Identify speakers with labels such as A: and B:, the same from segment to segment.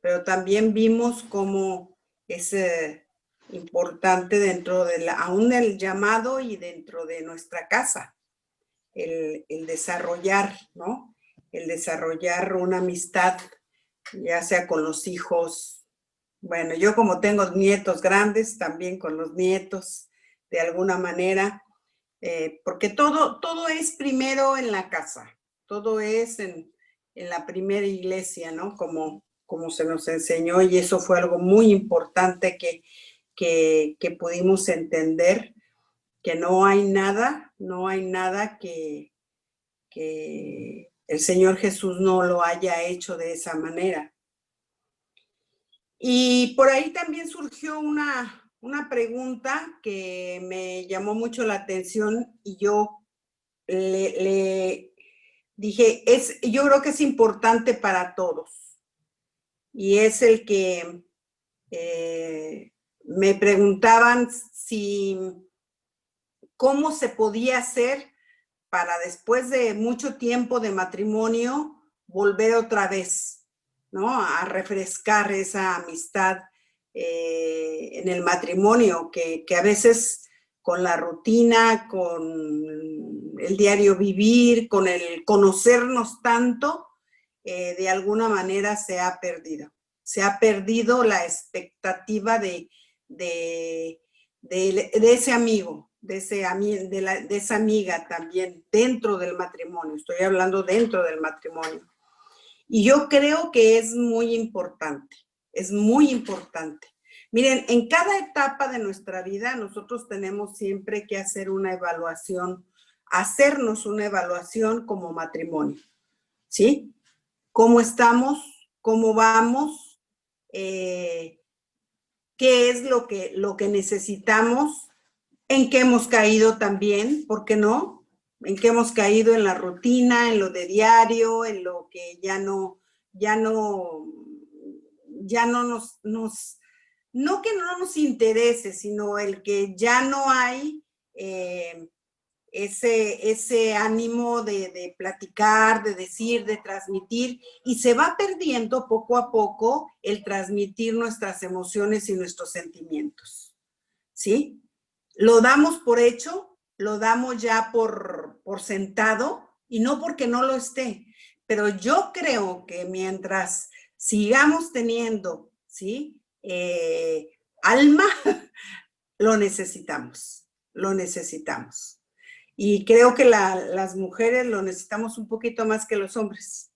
A: pero también vimos cómo es importante dentro de aún del llamado y dentro de nuestra casa, el desarrollar, ¿no? El desarrollar una amistad, ya sea con los hijos. Bueno, yo como tengo nietos grandes, también con los nietos, de alguna manera, porque todo es primero en la casa, todo es en la primera iglesia, ¿no? Como se nos enseñó, y eso fue algo muy importante que pudimos entender, que no hay nada que el Señor Jesús no lo haya hecho de esa manera. Y por ahí también surgió una pregunta que me llamó mucho la atención y yo le dije, yo creo que es importante para todos. Y es el que me preguntaban cómo se podía hacer para después de mucho tiempo de matrimonio volver otra vez, ¿no? A refrescar esa amistad en el matrimonio, que a veces con la rutina, con el diario vivir, con el conocernos tanto, de alguna manera se ha perdido. Se ha perdido la expectativa de ese amigo, de esa amiga también dentro del matrimonio. Estoy hablando dentro del matrimonio. Y yo creo que es muy importante, es muy importante. Miren, en cada etapa de nuestra vida nosotros tenemos siempre que hacer una evaluación, hacernos una evaluación como matrimonio, ¿sí? ¿Cómo estamos? ¿Cómo vamos? ¿Qué es lo que necesitamos? ¿En qué hemos caído también? ¿Por qué no? ¿En qué hemos caído en la rutina, en lo de diario, en lo que ya no no que no nos interese, sino el que ya no hay ese ánimo de platicar, de decir, de transmitir, y se va perdiendo poco a poco el transmitir nuestras emociones y nuestros sentimientos, ¿sí? Lo damos por hecho, lo damos ya por sentado, y no porque no lo esté, pero yo creo que mientras sigamos teniendo, ¿sí? Alma, lo necesitamos, lo necesitamos. Y creo que las mujeres lo necesitamos un poquito más que los hombres,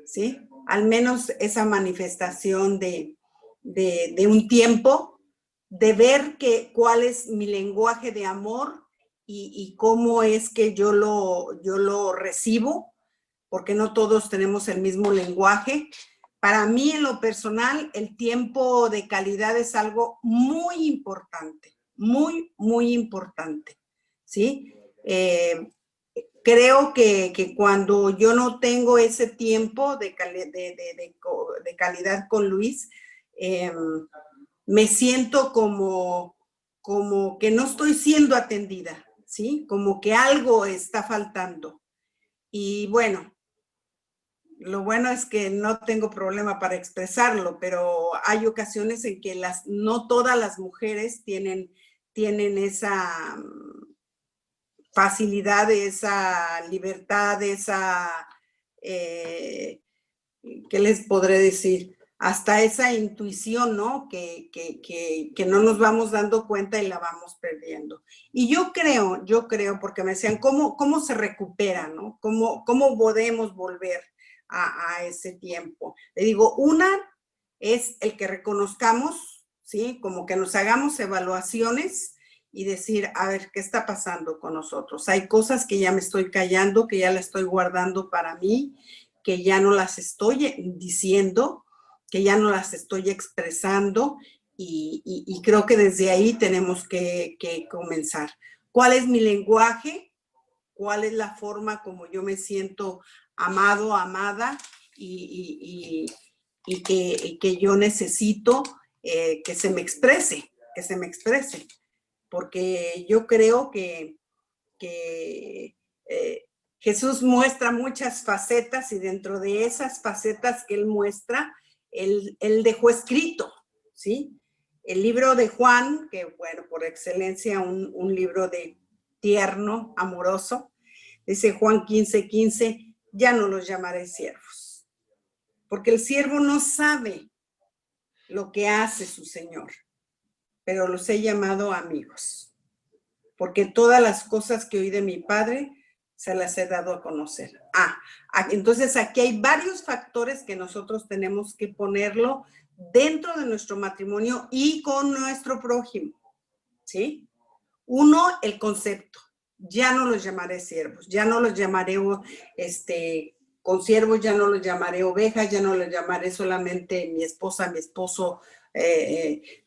A: ¿sí? Al menos esa manifestación de un tiempo, de ver cuál es mi lenguaje de amor y cómo es que yo lo recibo, porque no todos tenemos el mismo lenguaje. Para mí, en lo personal, el tiempo de calidad es algo muy importante, muy, muy importante, ¿sí? Creo que cuando yo no tengo ese tiempo de calidad con Luis, me siento como que no estoy siendo atendida, ¿sí? Como que algo está faltando. Y bueno, lo bueno es que no tengo problema para expresarlo, pero hay ocasiones en que no todas las mujeres tienen esa facilidad, esa libertad, ¿qué les podré decir? Hasta esa intuición, ¿no? Que no nos vamos dando cuenta y la vamos perdiendo. Y yo creo, porque me decían, ¿cómo se recupera, no? ¿Cómo podemos volver a ese tiempo? Le digo, una es el que reconozcamos, ¿sí? Como que nos hagamos evaluaciones y decir, a ver, ¿qué está pasando con nosotros? Hay cosas que ya me estoy callando, que ya las estoy guardando para mí, que ya no las estoy diciendo, que ya no las estoy expresando, y creo que desde ahí tenemos que comenzar. ¿Cuál es mi lenguaje? ¿Cuál es la forma como yo me siento amado, amada, y que yo necesito que se me exprese, porque yo creo que Jesús muestra muchas facetas, y dentro de esas facetas que él muestra, él dejó escrito, ¿sí? El libro de Juan, que bueno, por excelencia un libro de tierno, amoroso, dice Juan 15:15, ya no los llamaré siervos, porque el siervo no sabe lo que hace su Señor, pero los he llamado amigos, porque todas las cosas que oí de mi Padre se las he dado a conocer. Entonces aquí hay varios factores que nosotros tenemos que ponerlo dentro de nuestro matrimonio y con nuestro prójimo, ¿sí? Uno, el concepto. Ya no los llamaré siervos, ya no los llamaré consiervos, ya no los llamaré ovejas, ya no los llamaré solamente mi esposa, mi esposo.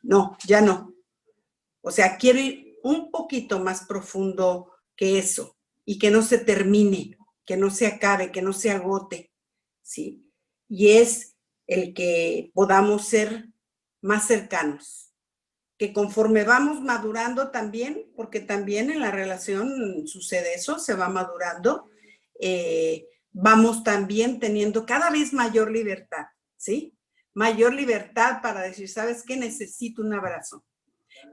A: No, ya no. O sea, quiero ir un poquito más profundo que eso y que no se termine, que no se acabe, que no se agote, ¿sí? Y es el que podamos ser más cercanos, que conforme vamos madurando también, porque también en la relación sucede eso, se va madurando, vamos también teniendo cada vez mayor libertad, ¿sí? Mayor libertad para decir, ¿sabes qué? Necesito un abrazo.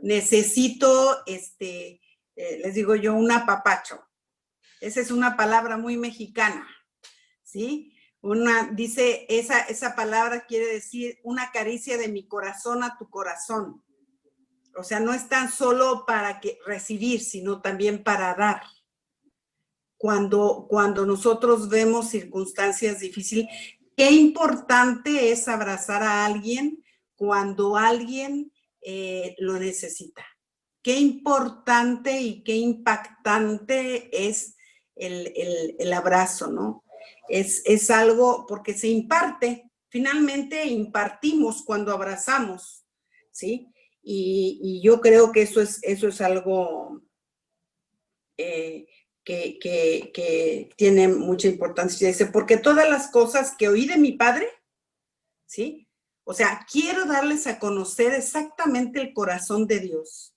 A: Necesito, les digo yo, un apapacho. Esa es una palabra muy mexicana, ¿sí? Dice, esa palabra quiere decir una caricia de mi corazón a tu corazón. O sea, no es tan solo para recibir, sino también para dar. Cuando nosotros vemos circunstancias difíciles, qué importante es abrazar a alguien cuando alguien lo necesita. Qué importante y qué impactante es el abrazo, ¿no? Es algo, porque se imparte, finalmente impartimos cuando abrazamos, ¿sí? Y yo creo que eso es algo que tiene mucha importancia. Dice, porque todas las cosas que oí de mi Padre, ¿sí? O sea, quiero darles a conocer exactamente el corazón de Dios.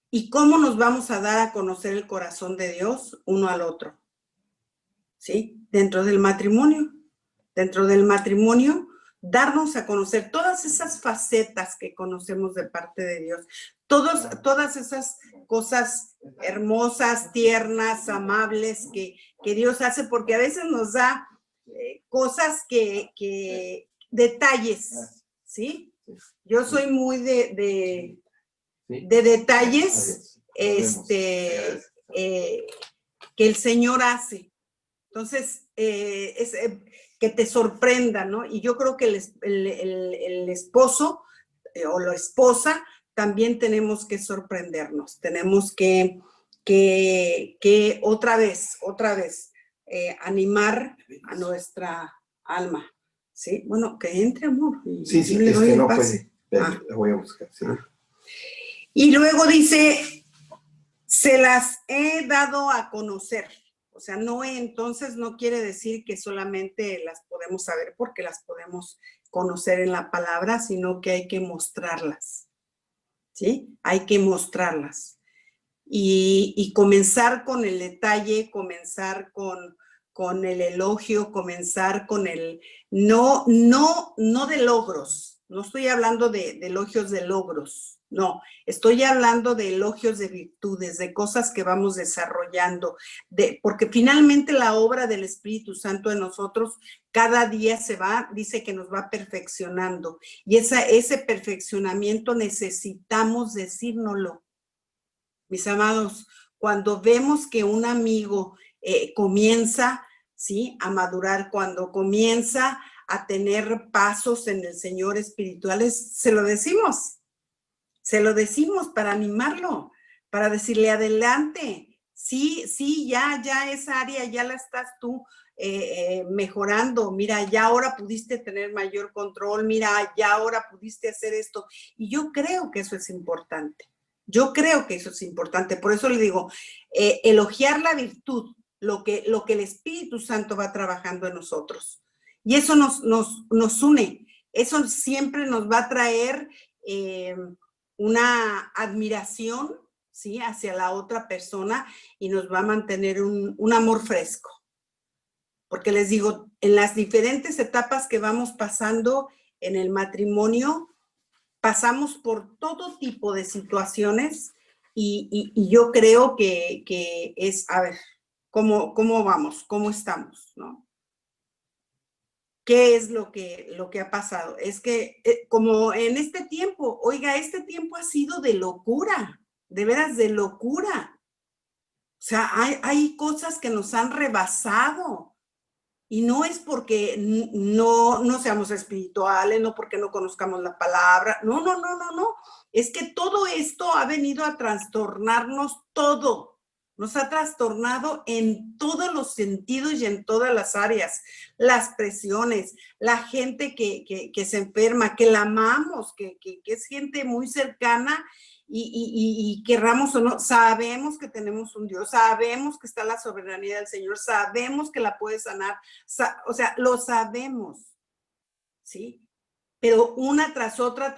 A: ¿Y cómo nos vamos a dar a conocer el corazón de Dios uno al otro? ¿Sí? Dentro del matrimonio. Dentro del matrimonio, darnos a conocer todas esas facetas que conocemos de parte de Dios. Todas esas cosas hermosas, tiernas, amables que Dios hace, porque a veces nos da cosas detalles, ¿sí? Yo soy muy de detalles que el Señor hace. Entonces, que te sorprenda, ¿no? Y yo creo que el esposo o la esposa también tenemos que sorprendernos. Tenemos que otra vez, animar a nuestra alma, ¿sí? Bueno, que entre amor.
B: Sí,
A: le doy
B: que
A: el
B: no
A: pase.
B: puede. La voy a buscar, sí.
A: Y luego dice, se las he dado a conocer. O sea, entonces no quiere decir que solamente las podemos saber porque las podemos conocer en la palabra, sino que hay que mostrarlas, ¿sí? Hay que mostrarlas. Y comenzar con el detalle, comenzar con el elogio, comenzar con no de logros. No estoy hablando de elogios de logros, no. Estoy hablando de elogios de virtudes, de cosas que vamos desarrollando, porque finalmente la obra del Espíritu Santo en nosotros cada día dice que nos va perfeccionando. Y ese perfeccionamiento necesitamos decírnoslo. Mis amados, cuando vemos que un amigo comienza, ¿sí?, a madurar, cuando comienza a tener pasos en el Señor espirituales, se lo decimos para animarlo, para decirle adelante, sí, ya esa área ya la estás tú mejorando, mira, ya ahora pudiste tener mayor control, mira, ya ahora pudiste hacer esto, y yo creo que eso es importante. Por eso le digo, elogiar la virtud, lo que el Espíritu Santo va trabajando en nosotros. Y eso nos une, eso siempre nos va a traer una admiración, ¿sí?, hacia la otra persona y nos va a mantener un amor fresco. Porque les digo, en las diferentes etapas que vamos pasando, en el matrimonio pasamos por todo tipo de situaciones y yo creo que es, a ver, ¿cómo vamos? ¿Cómo estamos? ¿No? ¿Qué es lo que ha pasado? Es que como en este tiempo, oiga, este tiempo ha sido de locura, de veras de locura. O sea, hay cosas que nos han rebasado. Y no es porque no seamos espirituales, no porque no conozcamos la palabra, no. Es que todo esto ha venido a trastornarnos todo. Nos ha trastornado en todos los sentidos y en todas las áreas. Las presiones, la gente que se enferma, que la amamos, que es gente muy cercana y querramos o no, sabemos que tenemos un Dios, sabemos que está la soberanía del Señor, sabemos que la puede sanar, o sea, lo sabemos, ¿sí? Pero una tras otra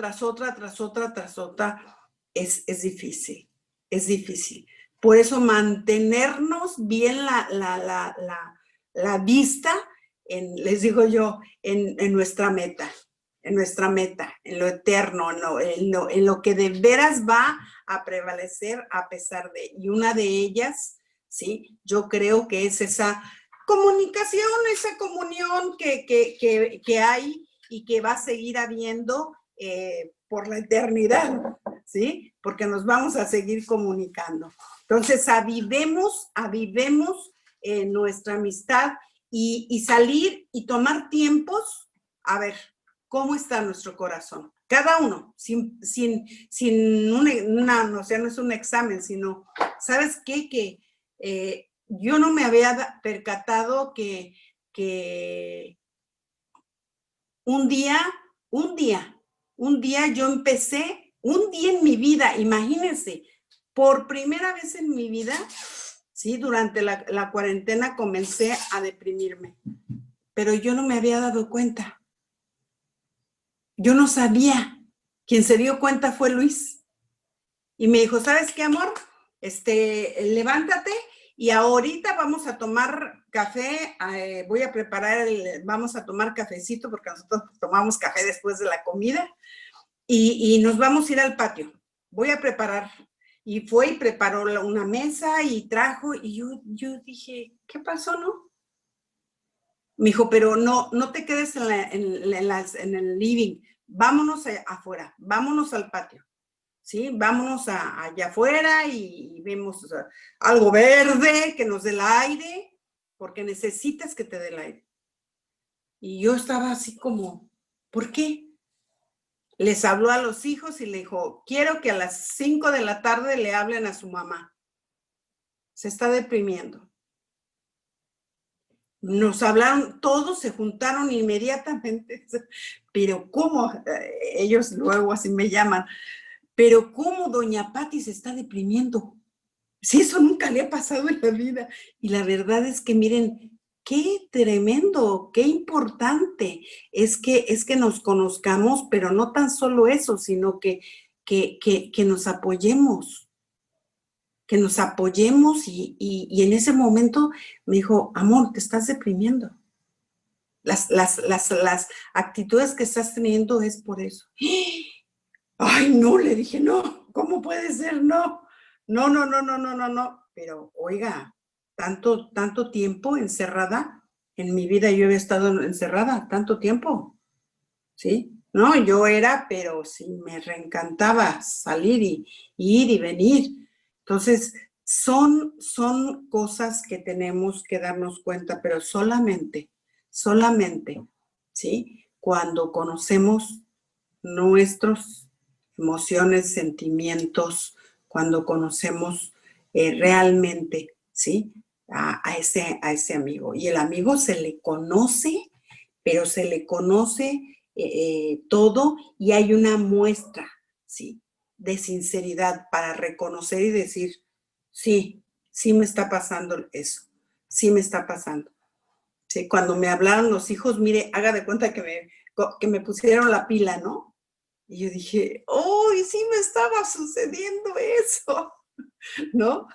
A: es difícil, es difícil. Por eso mantenernos bien la vista, les digo yo, en nuestra meta, en lo eterno, en lo que de veras va a prevalecer a pesar de. Y una de ellas, ¿sí? Yo creo que es esa comunicación, esa comunión que hay y que va a seguir habiendo por la eternidad, ¿sí? Porque nos vamos a seguir comunicando. Entonces, avivemos nuestra amistad y salir y tomar tiempos, a ver, ¿cómo está nuestro corazón? Cada uno, sin o sea, no es un examen, sino, ¿sabes qué? Que yo no me había percatado que un día yo empecé, un día en mi vida, imagínense, por primera vez en mi vida, sí, durante la cuarentena comencé a deprimirme, pero yo no me había dado cuenta. Yo no sabía. Quien se dio cuenta fue Luis. Y me dijo, ¿sabes qué, amor? Levántate y ahorita vamos a tomar café, voy a preparar, vamos a tomar cafecito porque nosotros tomamos café después de la comida y nos vamos a ir al patio. Voy a preparar. Y fue y preparó una mesa y trajo y yo dije, ¿qué pasó, no? Me dijo, pero no te quedes en el living, vámonos afuera, vámonos al patio. ¿Sí? Vámonos allá afuera y vemos algo verde que nos dé el aire, porque necesitas que te dé el aire. Y yo estaba así como, ¿por qué? Les habló a los hijos y le dijo, quiero que a las 5 de la tarde le hablen a su mamá. Se está deprimiendo. Nos hablaron, todos se juntaron inmediatamente, pero ¿cómo? Ellos luego así me llaman, pero ¿cómo doña Pati se está deprimiendo? Si eso nunca le ha pasado en la vida. Y la verdad es que miren, qué tremendo, qué importante es que nos conozcamos, pero no tan solo eso, sino que nos apoyemos, y en ese momento me dijo, amor, te estás deprimiendo. Las actitudes que estás teniendo es por eso. Ay, no, le dije, no, ¿cómo puede ser? No. Pero, oiga, tanto tiempo encerrada, en mi vida yo había estado encerrada tanto tiempo, ¿sí? No, yo era, pero sí, me reencantaba salir y ir y venir. Entonces, son cosas que tenemos que darnos cuenta, pero solamente, ¿sí? Cuando conocemos nuestras emociones, sentimientos, cuando conocemos realmente, ¿sí? A ese amigo. Y el amigo se le conoce, pero se le conoce todo y hay una muestra, ¿sí? De sinceridad para reconocer y decir, sí me está pasando eso, sí me está pasando. ¿Sí? Cuando me hablaron los hijos, mire, haga de cuenta que me pusieron la pila, ¿no? Y yo dije, ¡oh, sí me estaba sucediendo eso! ¿No?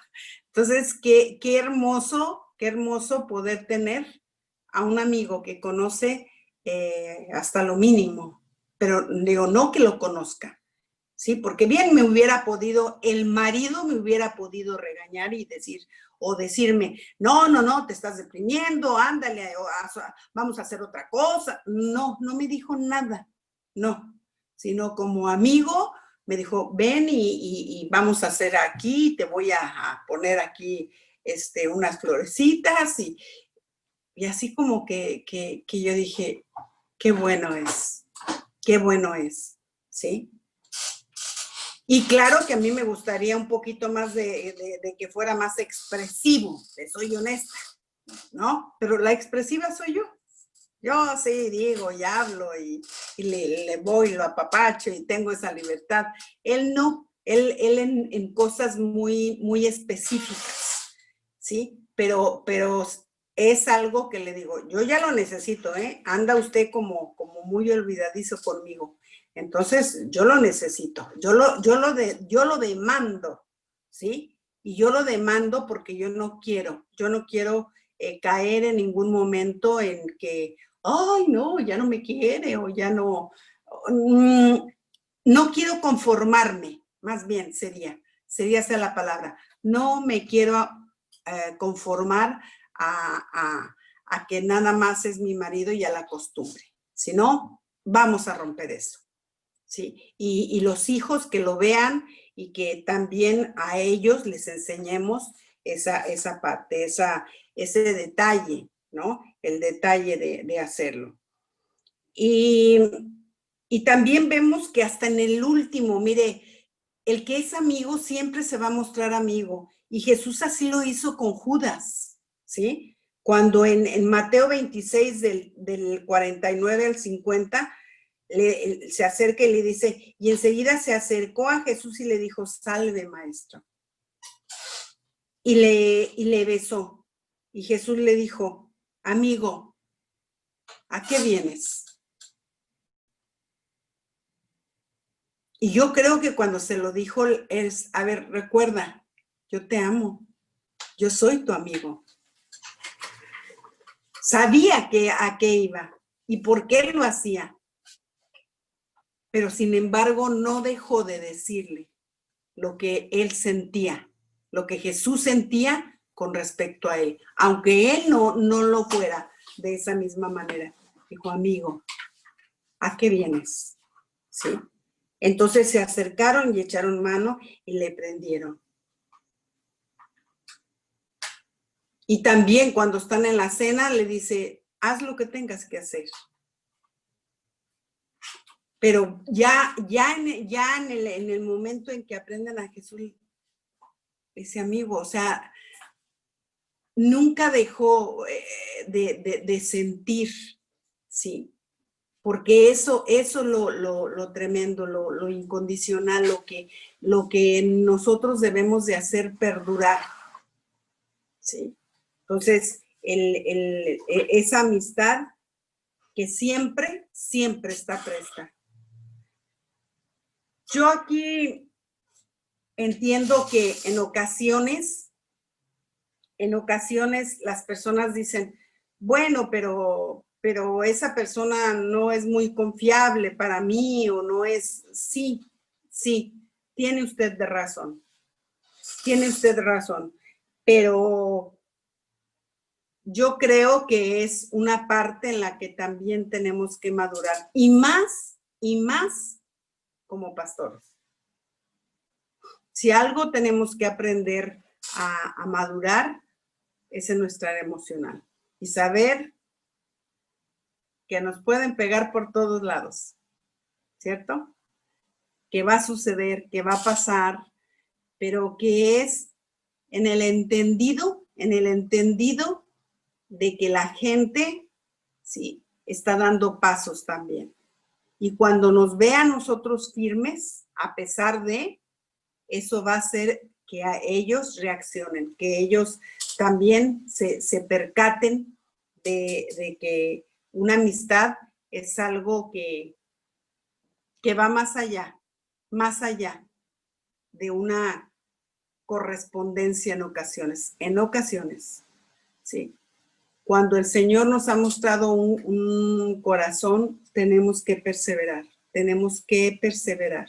A: Entonces, qué hermoso poder tener a un amigo que conoce hasta lo mínimo, pero digo, no que lo conozca, ¿sí? Porque bien el marido me hubiera podido regañar y decir, o decirme, no, te estás deprimiendo, ándale, vamos a hacer otra cosa. No me dijo nada, no, sino como amigo me dijo, ven y vamos a hacer aquí, te voy a poner aquí unas florecitas y así como que yo dije, qué bueno es, ¿sí? Y claro que a mí me gustaría un poquito más de que fuera más expresivo, te soy honesta, ¿no? Pero la expresiva soy yo. Yo sí digo y hablo y le voy, lo apapacho y tengo esa libertad. Él no, él en cosas muy, muy específicas, ¿sí? Pero es algo que le digo, yo ya lo necesito, ¿eh? Anda usted como muy olvidadizo conmigo. Entonces, yo lo necesito, yo lo demando, ¿sí? Y yo lo demando porque yo no quiero caer en ningún momento en que, ay, no, ya no me quiere o ya no, no quiero conformarme, más bien sería esa la palabra. No me quiero conformar a que nada más es mi marido y a la costumbre. Si no, vamos a romper eso, ¿sí? Y los hijos que lo vean y que también a ellos les enseñemos esa parte, ese detalle, ¿no? El detalle de hacerlo. Y también vemos que hasta en el último, mire, el que es amigo siempre se va a mostrar amigo. Y Jesús así lo hizo con Judas, ¿sí? Cuando en Mateo 26, del 49 al 50, se acerca y le dice, y enseguida se acercó a Jesús y le dijo, salve, maestro. Y le besó. Y Jesús le dijo, amigo, ¿a qué vienes? Y yo creo que cuando se lo dijo es, a ver, recuerda, yo te amo, yo soy tu amigo. Sabía a qué iba y por qué lo hacía, pero sin embargo no dejó de decirle lo que él sentía, lo que Jesús sentía con respecto a él, aunque él no lo fuera de esa misma manera. Dijo, amigo, ¿a qué vienes? ¿Sí? Entonces se acercaron y echaron mano y le prendieron. Y también cuando están en la cena le dice, haz lo que tengas que hacer. Pero ya en el momento en que aprenden a Jesús, ese amigo, o sea, nunca dejó de sentir, sí, porque eso lo tremendo, lo incondicional, lo que nosotros debemos de hacer perdurar, sí. Entonces, esa amistad que siempre está presta. Yo aquí entiendo que en ocasiones las personas dicen, bueno, pero esa persona no es muy confiable para mí o no es, sí, tiene usted razón, pero yo creo que es una parte en la que también tenemos que madurar y más como pastores. Si algo tenemos que aprender a madurar es en nuestra área emocional y saber que nos pueden pegar por todos lados, ¿cierto? Que va a suceder, que va a pasar, pero que es en el entendido de que la gente, sí, está dando pasos también. Y cuando nos vea a nosotros firmes, a pesar de, eso va a hacer que a ellos reaccionen, que ellos también se percaten de que una amistad es algo que va más allá de una correspondencia en ocasiones, ¿sí? Cuando el Señor nos ha mostrado un corazón, tenemos que perseverar, tenemos que perseverar.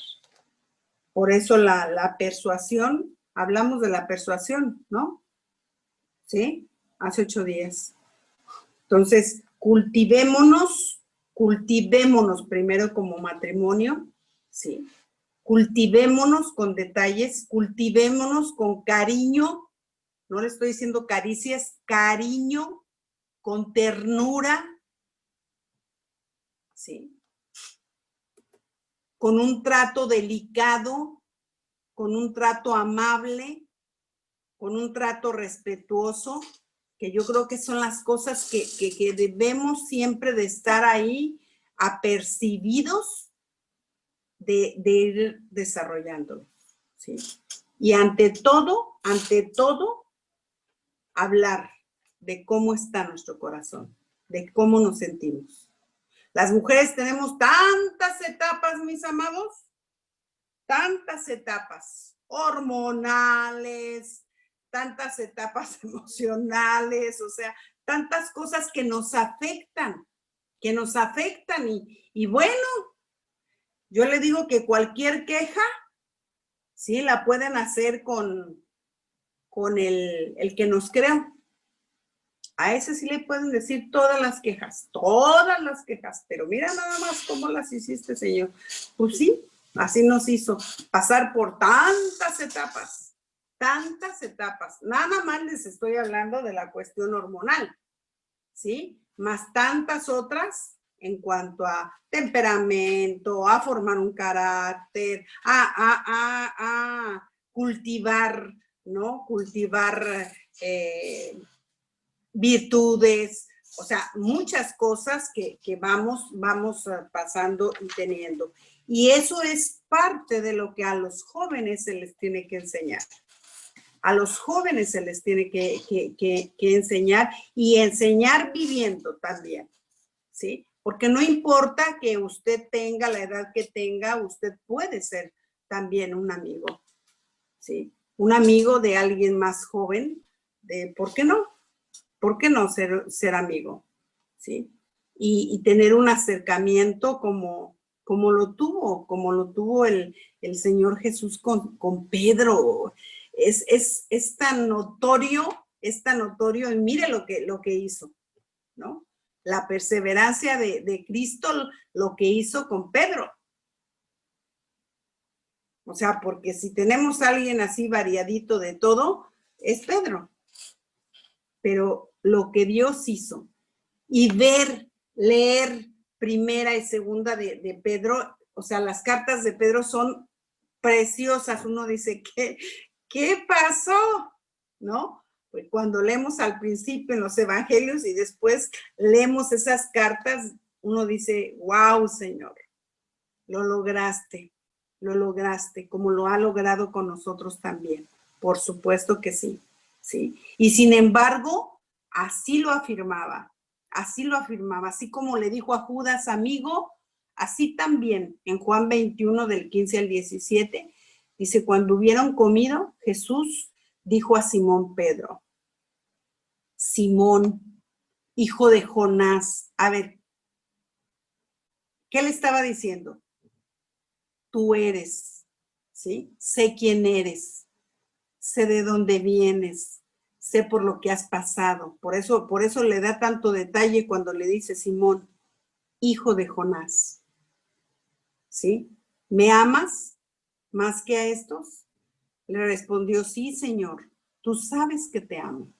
A: Por eso la persuasión, hablamos de la persuasión, ¿no? ¿Sí? Hace 8 días. Entonces, cultivémonos primero como matrimonio, ¿sí? Cultivémonos con detalles, cultivémonos con cariño, no le estoy diciendo caricias, cariño, con ternura, ¿sí? Con un trato delicado, con un trato amable, con un trato respetuoso, que yo creo que son las cosas que debemos siempre de estar ahí apercibidos de ir desarrollándolos, ¿sí? Y ante todo, hablar de cómo está nuestro corazón, de cómo nos sentimos. Las mujeres tenemos tantas etapas, mis amados, tantas etapas hormonales, tantas etapas emocionales, o sea, tantas cosas que nos afectan y bueno, yo le digo que cualquier queja, sí, la pueden hacer con el que nos creó. A ese sí le pueden decir todas las quejas, pero mira nada más cómo las hiciste, Señor. Pues sí, así nos hizo pasar por tantas etapas. Nada más les estoy hablando de la cuestión hormonal, ¿sí? Más tantas otras en cuanto a temperamento, a formar un carácter, a cultivar, ¿no? Cultivar virtudes, o sea, muchas cosas que vamos pasando y teniendo. Y eso es parte de lo que a los jóvenes se les tiene que enseñar. A los jóvenes se les tiene que enseñar y enseñar viviendo también, ¿sí? Porque no importa que usted tenga la edad que tenga, usted puede ser también un amigo, ¿sí? Un amigo de alguien más joven, ¿por qué no? ¿Por qué no ser amigo? ¿Sí? Y tener un acercamiento como lo tuvo el Señor Jesús con Pedro. Es tan notorio, y mire lo que hizo, ¿no? La perseverancia de Cristo, lo que hizo con Pedro. O sea, porque si tenemos a alguien así variadito de todo, es Pedro. Pero lo que Dios hizo y leer primera y segunda de Pedro, o sea, las cartas de Pedro son preciosas. Uno dice, ¿qué pasó? ¿No? Pues cuando leemos al principio en los evangelios y después leemos esas cartas, uno dice, wow, Señor, lo lograste, como lo ha logrado con nosotros también. Por supuesto que sí, ¿sí? Y sin embargo, así lo afirmaba, así como le dijo a Judas, amigo, así también en Juan 21 del 15 al 17, dice, cuando hubieron comido, Jesús dijo a Simón Pedro, Simón, hijo de Jonás, a ver, ¿qué le estaba diciendo? Tú eres, ¿sí? Sé quién eres, sé de dónde vienes, sé por lo que has pasado. Por eso le da tanto detalle cuando le dice Simón, hijo de Jonás, ¿sí? ¿Me amas más que a estos? Le respondió, sí, Señor, tú sabes que te amo.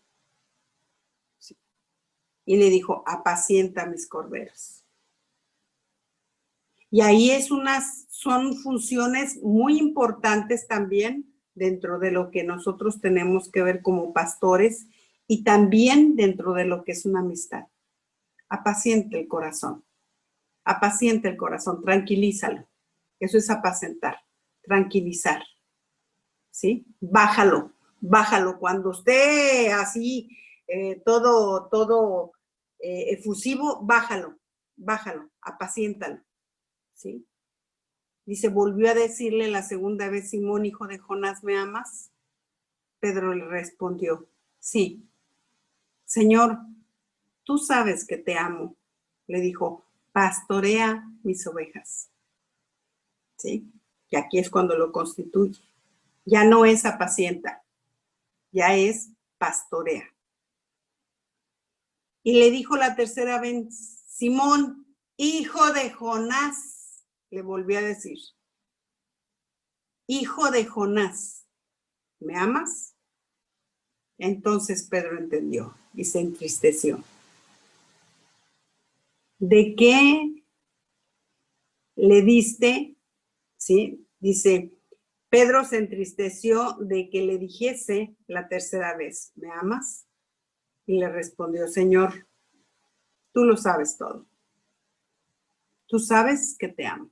A: ¿Sí? Y le dijo, apacienta mis corderos. Y ahí son funciones muy importantes también dentro de lo que nosotros tenemos que ver como pastores y también dentro de lo que es una amistad. Apaciente el corazón, tranquilízalo. Eso es apacentar, tranquilizar, ¿sí? Bájalo. Cuando esté así, todo efusivo, bájalo, apaciéntalo. ¿Sí? Dice, volvió a decirle la segunda vez, Simón, hijo de Jonás, ¿me amas? Pedro le respondió, sí. Señor, tú sabes que te amo. Le dijo, pastorea mis ovejas. ¿sí? Y aquí es cuando lo constituye. Ya no es apacienta, ya es pastorea. Y le dijo la tercera vez, Simón, hijo de Jonás, le volvió a decir, hijo de Jonás, ¿me amas? Entonces Pedro entendió y se entristeció. ¿De qué le diste? ¿Sí? Dice, Pedro se entristeció de que le dijese la tercera vez, ¿me amas? Y le respondió, Señor, tú lo sabes todo. Tú sabes que te amo.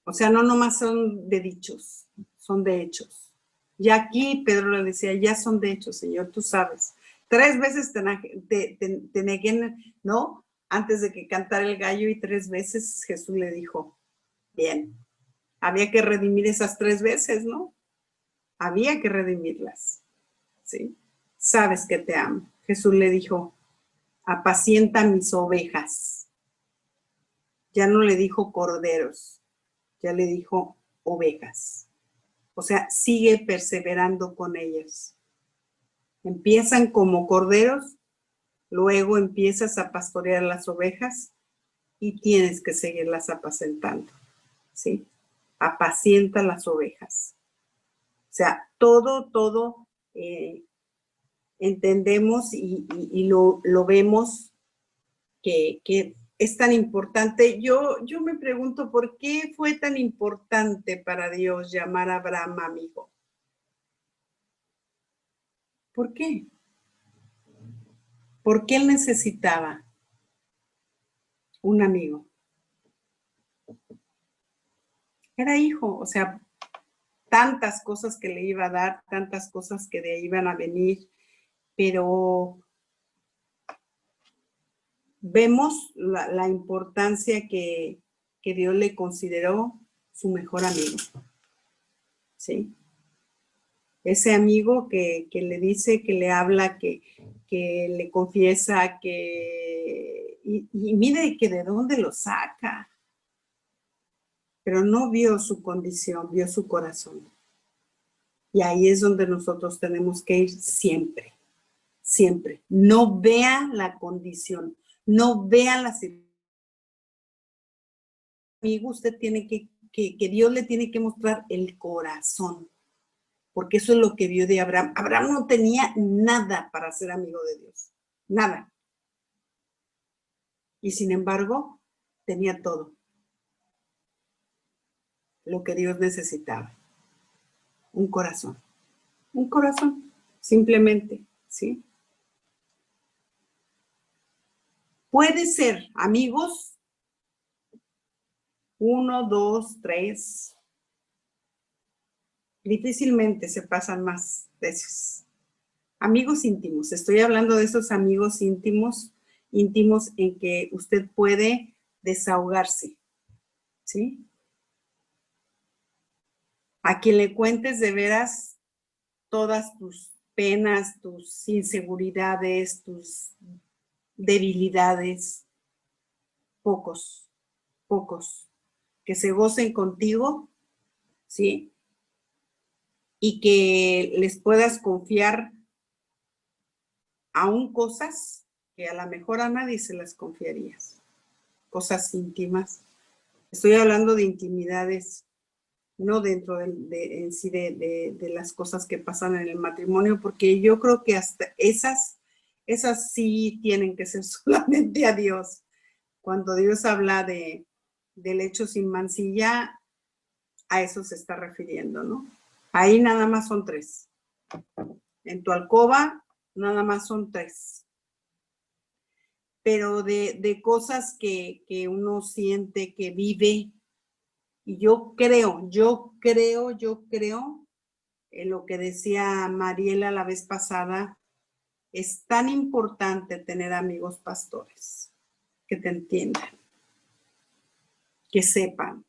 A: O sea, no nomás son de dichos, son de hechos. Y aquí Pedro le decía, ya son de hechos, Señor, tú sabes. 3 veces te negué, ¿no? Antes de que cantara el gallo, y 3 veces Jesús le dijo, bien, había que redimir esas 3 veces, ¿no? Había que redimirlas, ¿sí? Sabes que te amo. Jesús le dijo, apacienta mis ovejas. Ya no le dijo corderos, ya le dijo ovejas. O sea, sigue perseverando con ellas. Empiezan como corderos, luego empiezas a pastorear las ovejas y tienes que seguirlas apacentando, ¿sí? Apacienta las ovejas. O sea, todo entendemos y lo vemos que es tan importante. Yo me pregunto, ¿por qué fue tan importante para Dios llamar a Abraham amigo? ¿Por qué? ¿Por qué él necesitaba un amigo? Era hijo, o sea, tantas cosas que le iba a dar, tantas cosas que de ahí iban a venir, pero vemos la importancia que Dios le consideró su mejor amigo, ¿sí? Ese amigo que le dice, que le habla, que le confiesa, y mire que de dónde lo saca, pero no vio su condición, vio su corazón. Y ahí es donde nosotros tenemos que ir siempre, siempre. No vea la condición, no vea la situación. Amigo, usted tiene que Dios le tiene que mostrar el corazón, porque eso es lo que vio de Abraham. Abraham no tenía nada para ser amigo de Dios, nada. Y sin embargo, tenía todo lo que Dios necesitaba. Un corazón, simplemente, ¿sí? Puede ser amigos, 1, 2, 3, difícilmente se pasan más veces. Amigos íntimos, estoy hablando de esos amigos íntimos en que usted puede desahogarse, ¿sí? A quien le cuentes de veras todas tus penas, tus inseguridades, tus debilidades, pocos, que se gocen contigo, ¿sí? Y que les puedas confiar aún cosas que a lo mejor a nadie se las confiarías, cosas íntimas. Estoy hablando de intimidades, no dentro en sí de las cosas que pasan en el matrimonio, porque yo creo que hasta esas sí tienen que ser solamente a Dios. Cuando Dios habla del hecho sin mancilla, a eso se está refiriendo, ¿no? Ahí nada más son 3. En tu alcoba, nada más son 3. Pero de cosas que uno siente, que vive, y yo creo en lo que decía Mariela la vez pasada, es tan importante tener amigos pastores, que te entiendan, que sepan,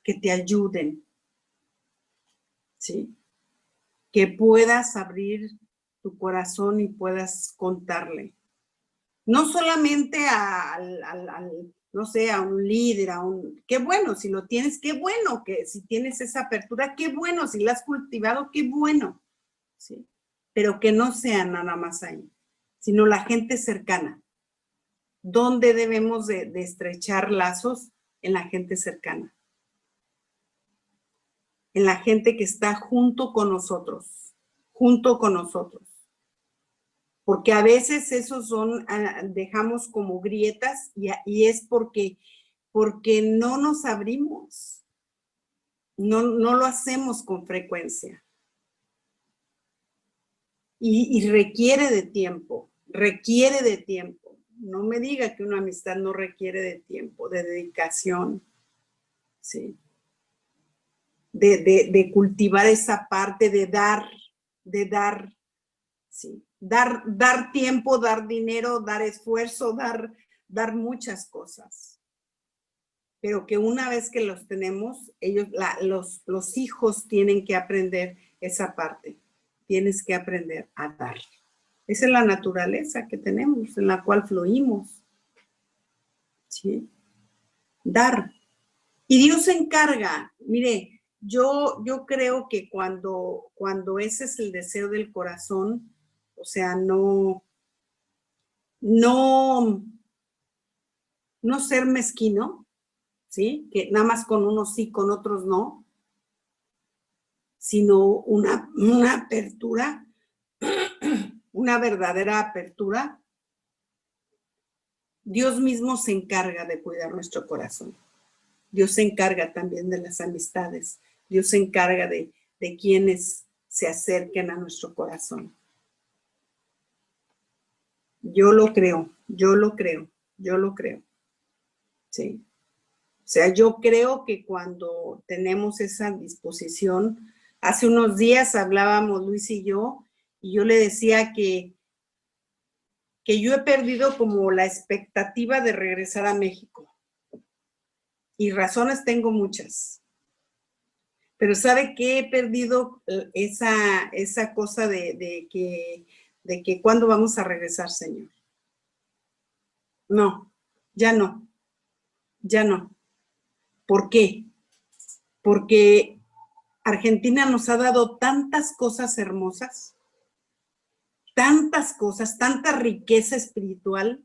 A: que te ayuden, ¿sí? Que puedas abrir tu corazón y puedas contarle. No solamente no sé, a un líder, qué bueno, si lo tienes, qué bueno, que si tienes esa apertura, qué bueno, si la has cultivado, qué bueno, ¿sí? Pero que no sea nada más ahí, sino la gente cercana. ¿Dónde debemos de estrechar lazos? En la gente cercana. En la gente que está junto con nosotros, porque a veces esos dejamos como grietas y es porque no nos abrimos, no lo hacemos con frecuencia y requiere de tiempo, No me diga que una amistad no requiere de tiempo, de dedicación, ¿sí? De cultivar esa parte, de dar, ¿sí? Dar tiempo, dar dinero, dar esfuerzo, dar muchas cosas. Pero que una vez que los tenemos, los hijos tienen que aprender esa parte. Tienes que aprender a dar. Esa es la naturaleza que tenemos, en la cual fluimos. ¿Sí? Dar. Y Dios se encarga. Mire, yo creo que cuando ese es el deseo del corazón, o sea, no ser mezquino, ¿sí? Que nada más con unos sí, con otros no, sino una apertura, una verdadera apertura. Dios mismo se encarga de cuidar nuestro corazón. Dios se encarga también de las amistades. Dios se encarga de quienes se acerquen a nuestro corazón. Yo lo creo. Sí. O sea, yo creo que cuando tenemos esa disposición, hace unos días hablábamos Luis y yo le decía que yo he perdido como la expectativa de regresar a México. Y razones tengo muchas. Pero ¿sabe qué? He perdido esa cosa de que ¿cuándo vamos a regresar, Señor? No, ya no. ¿Por qué? Porque Argentina nos ha dado tantas cosas hermosas, tantas cosas, tanta riqueza espiritual,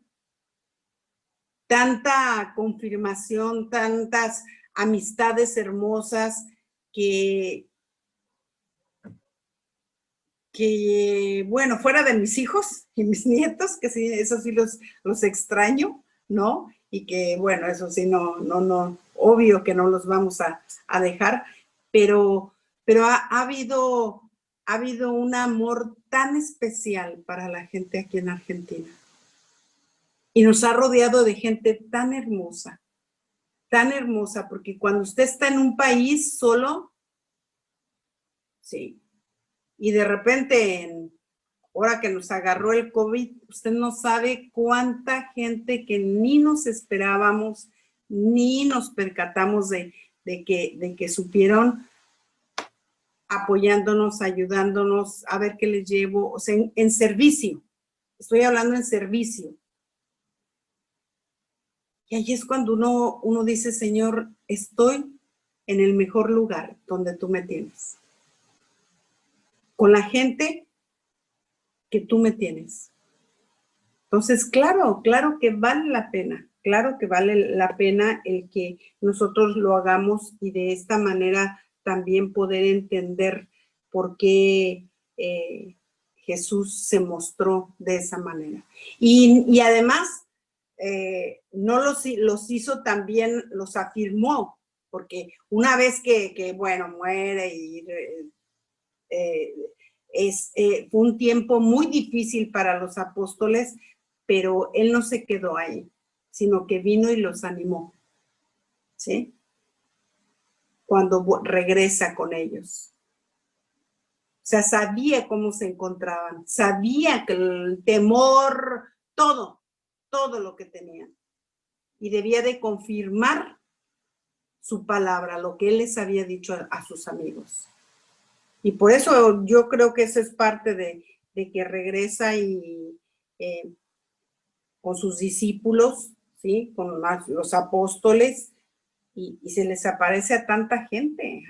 A: tanta confirmación, tantas amistades hermosas que bueno, fuera de mis hijos y mis nietos, que sí, eso sí los extraño, ¿no? Y que, bueno, eso sí, no, obvio que no los vamos a dejar, pero ha habido un amor tan especial para la gente aquí en Argentina. Y nos ha rodeado de gente tan hermosa, porque cuando usted está en un país solo, sí, y de repente, ahora que nos agarró el COVID, usted no sabe cuánta gente que ni nos esperábamos, ni nos percatamos de que supieron apoyándonos, ayudándonos, a ver qué les llevo, o sea, en servicio. Estoy hablando en servicio. Y ahí es cuando uno dice, Señor, estoy en el mejor lugar donde tú me tienes. Con la gente que tú me tienes. Entonces, claro que vale la pena. Claro que vale la pena el que nosotros lo hagamos y de esta manera también poder entender por qué Jesús se mostró de esa manera. Y además, no los hizo también, los afirmó, porque una vez que bueno, muere y fue un tiempo muy difícil para los apóstoles, pero él no se quedó ahí, sino que vino y los animó, ¿sí? Cuando regresa con ellos. O sea, sabía cómo se encontraban, sabía que el temor, todo lo que tenían. Y debía de confirmar su palabra, lo que él les había dicho a sus amigos. Y por eso yo creo que eso es parte de que regresa y con sus discípulos, ¿sí? Con los apóstoles, y se les aparece a tanta gente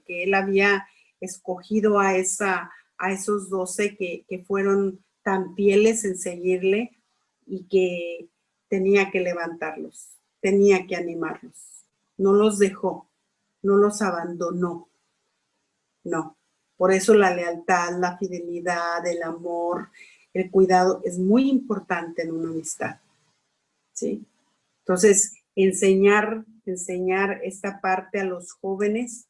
A: que él había escogido a esos 12 que fueron tan fieles en seguirle y que tenía que levantarlos, tenía que animarlos. No los dejó, no los abandonó, no. Por eso la lealtad, la fidelidad, el amor, el cuidado es muy importante en una amistad, ¿sí? Entonces, enseñar esta parte a los jóvenes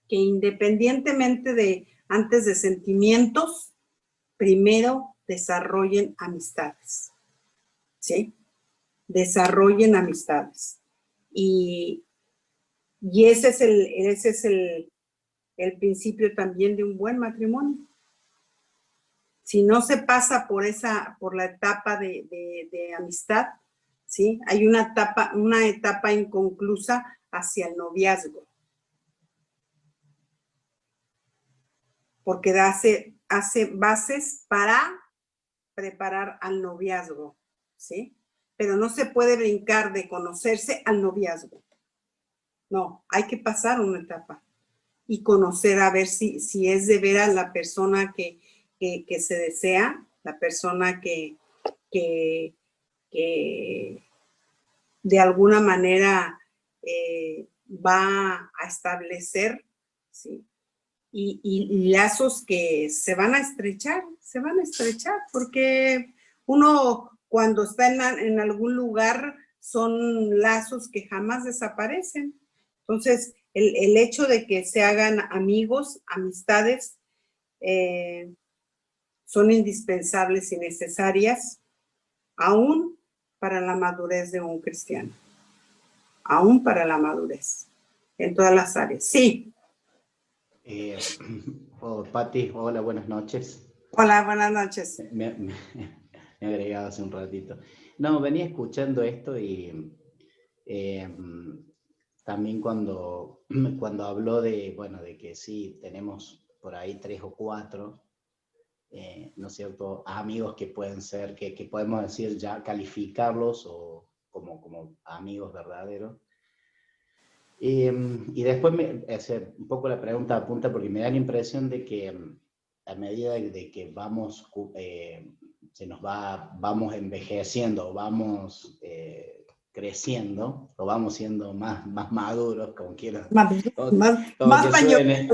A: que independientemente de antes de sentimientos, primero desarrollen amistades, ¿sí? Desarrollen amistades. Y ese es el principio también de un buen matrimonio. Si no se pasa por la etapa de amistad, ¿sí? Hay una etapa inconclusa hacia el noviazgo. Porque hace bases para preparar al noviazgo, ¿sí? Pero no se puede brincar de conocerse al noviazgo. No, hay que pasar una etapa y conocer a ver si es de veras la persona que se desea, la persona que de alguna manera va a establecer, ¿sí? Y lazos que se van a estrechar, porque uno cuando está en algún lugar son lazos que jamás desaparecen. Entonces, el hecho de que se hagan amigos, amistades, son indispensables y necesarias, aún para la madurez de un cristiano, aún para la madurez, en todas las áreas. Sí.
B: Pati, hola, buenas noches.
A: Hola, buenas noches.
B: Me agregaba hace un ratito. No, venía escuchando esto y también cuando habló de, bueno, de que sí, tenemos por ahí 3 o 4, ¿no es cierto?, amigos que pueden ser, que podemos decir ya calificarlos o como amigos verdaderos. Y después, un poco la pregunta apunta porque me da la impresión de que a medida de que vamos, vamos envejeciendo, vamos creciendo, o vamos siendo más maduros, como quieran, como que suene.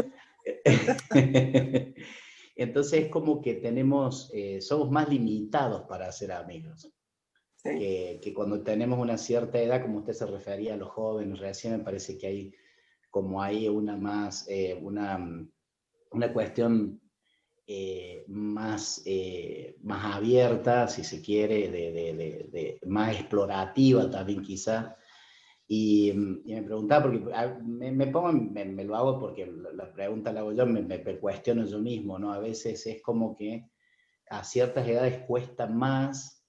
B: Entonces es como que somos más limitados para hacer amigos. Sí. Que cuando tenemos una cierta edad, como usted se refería a los jóvenes, recién me parece que hay como ahí una cuestión más abierta, si se quiere, más explorativa también quizá. Y me preguntaba, porque me lo hago porque la pregunta la hago yo, me cuestiono yo mismo, ¿no? A veces es como que a ciertas edades cuesta más,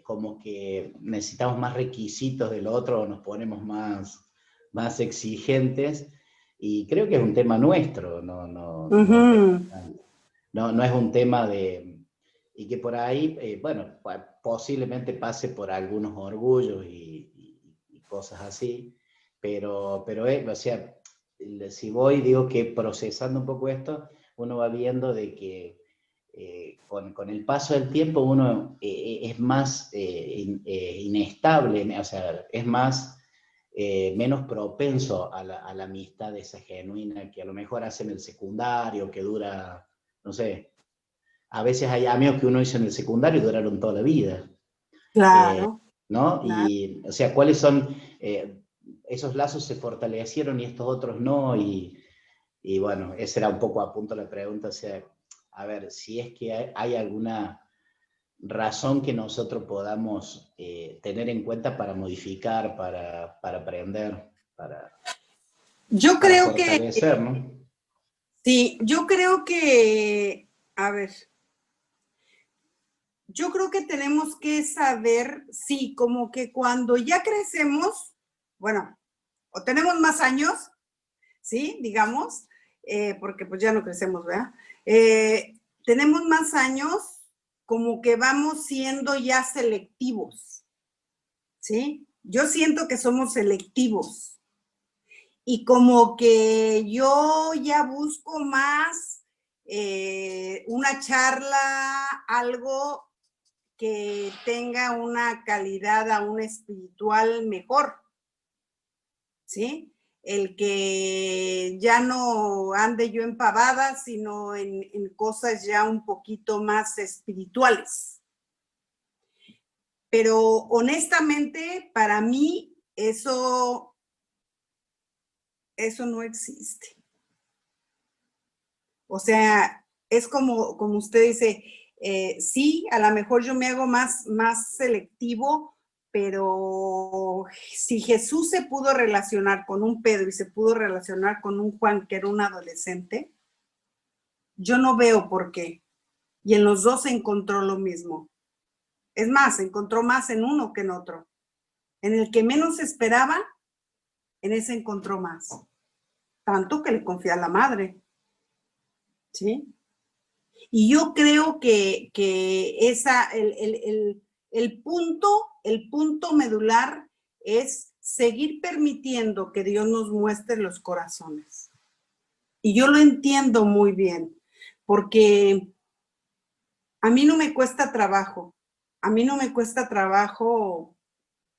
B: como que necesitamos más requisitos del otro, nos ponemos más exigentes, y creo que es un tema nuestro, no es un tema y que por ahí, bueno, posiblemente pase por algunos orgullos y cosas así, pero o sea, si digo que procesando un poco esto, uno va viendo de que con el paso del tiempo uno es más inestable, o sea, es menos propenso a la amistad esa genuina que a lo mejor hace en el secundario, que dura, no sé, a veces hay amigos que uno hizo en el secundario y duraron toda la vida.
A: Claro.
B: ¿No?
A: Claro.
B: Y, o sea, ¿cuáles son? Esos lazos se fortalecieron y estos otros no, y bueno, ese era un poco a punto la pregunta, o sea, a ver, si es que hay alguna razón que nosotros podamos tener en cuenta para modificar, para aprender,
A: yo creo
B: fortalecer, ¿no?
A: Sí, yo creo que, a ver, yo creo que tenemos que saber, sí, como que cuando ya crecemos, bueno, o tenemos más años, ¿sí? Digamos, porque pues ya no crecemos, ¿verdad? Tenemos más años, como que vamos siendo ya selectivos, ¿sí? Yo siento que somos selectivos y como que yo ya busco más una charla, algo que tenga una calidad aún espiritual mejor, ¿sí? El que ya no ande yo empavada, sino en cosas ya un poquito más espirituales. Pero honestamente, para mí, eso no existe. O sea, es como usted dice, sí, a lo mejor yo me hago más selectivo, pero si Jesús se pudo relacionar con un Pedro y se pudo relacionar con un Juan, que era un adolescente, yo no veo por qué. Y en los dos se encontró lo mismo. Es más, se encontró más en uno que en otro. En el que menos esperaba, en ese encontró más. Tanto que le confía a la madre. ¿Sí? Y yo creo que el punto medular es seguir permitiendo que Dios nos muestre los corazones. Y yo lo entiendo muy bien, porque a mí no me cuesta trabajo. A mí no me cuesta trabajo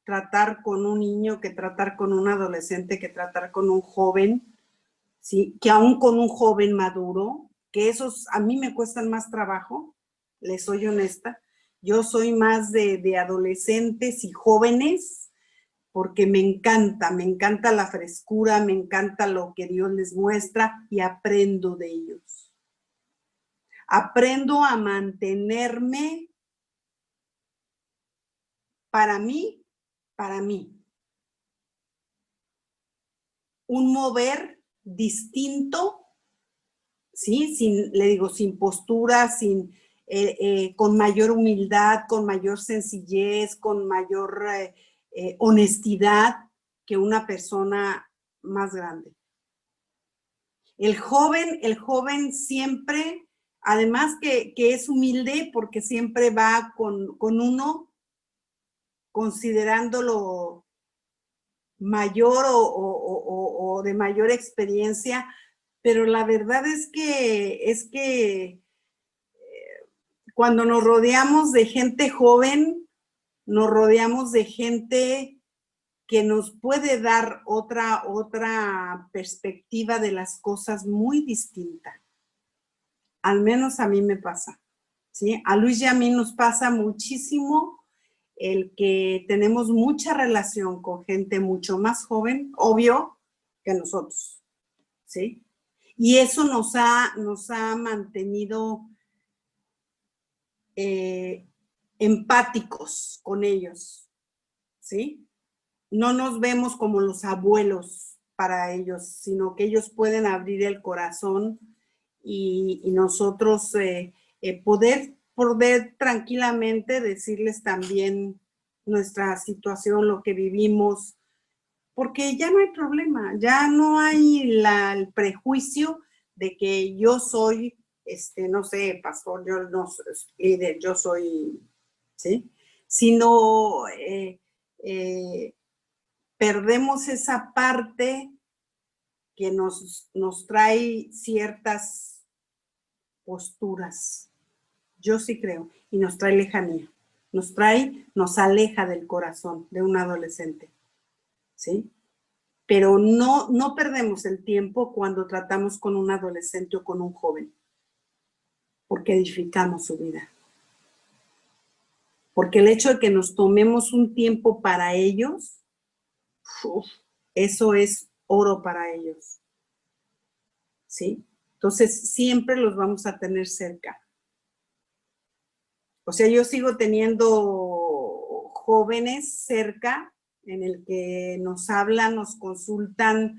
A: tratar con un niño que tratar con un adolescente, que tratar con un joven, ¿sí? Que aún con un joven maduro, que esos a mí me cuestan más trabajo, les soy honesta. Yo soy más de adolescentes y jóvenes porque me encanta la frescura, me encanta lo que Dios les muestra y aprendo de ellos. Aprendo a mantenerme para mí, un mover distinto, ¿sí? Sin postura, con mayor humildad, con mayor sencillez, con mayor honestidad que una persona más grande. El joven siempre, además que es humilde porque siempre va con uno considerándolo mayor o de mayor experiencia, pero la verdad es que cuando nos rodeamos de gente joven, nos rodeamos de gente que nos puede dar otra perspectiva de las cosas muy distinta. Al menos a mí me pasa, ¿sí? A Luis y a mí nos pasa muchísimo el que tenemos mucha relación con gente mucho más joven, obvio, que nosotros, ¿sí? Y eso nos ha mantenido empáticos con ellos, ¿sí? No nos vemos como los abuelos para ellos, sino que ellos pueden abrir el corazón y nosotros poder tranquilamente decirles también nuestra situación, lo que vivimos, porque ya no hay problema, ya no hay el prejuicio de que yo soy, no sé, pastor, yo no soy líder, yo soy, ¿sí? Sino perdemos esa parte que nos trae ciertas posturas. Yo sí creo, y nos trae lejanía, nos aleja del corazón de un adolescente, ¿sí? Pero no perdemos el tiempo cuando tratamos con un adolescente o con un joven, porque edificamos su vida. Porque el hecho de que nos tomemos un tiempo para ellos, eso es oro para ellos, ¿sí? Entonces, siempre los vamos a tener cerca. O sea, yo sigo teniendo jóvenes cerca en el que nos hablan, nos consultan,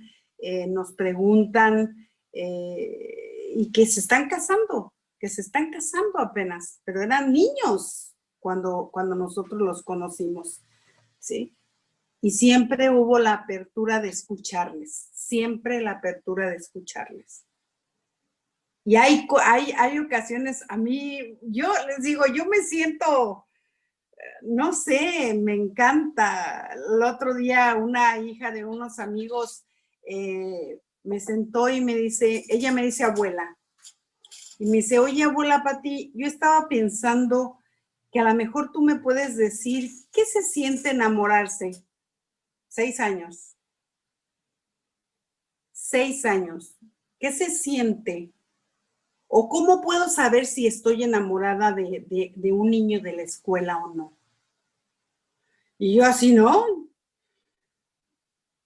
A: nos preguntan y que se están casando apenas, pero eran niños cuando nosotros los conocimos, ¿sí? Y siempre hubo la apertura de escucharles, siempre la apertura de escucharles. Y hay ocasiones, a mí, yo les digo, yo me siento, no sé, me encanta. El otro día una hija de unos amigos me sentó y me dice, ella me dice abuela, y me dice, oye abuela Pati, yo estaba pensando que a lo mejor tú me puedes decir, ¿qué se siente enamorarse? 6 años. 6 años. ¿Qué se siente? ¿O cómo puedo saber si estoy enamorada de un niño de la escuela o no? Y yo así, ¿no?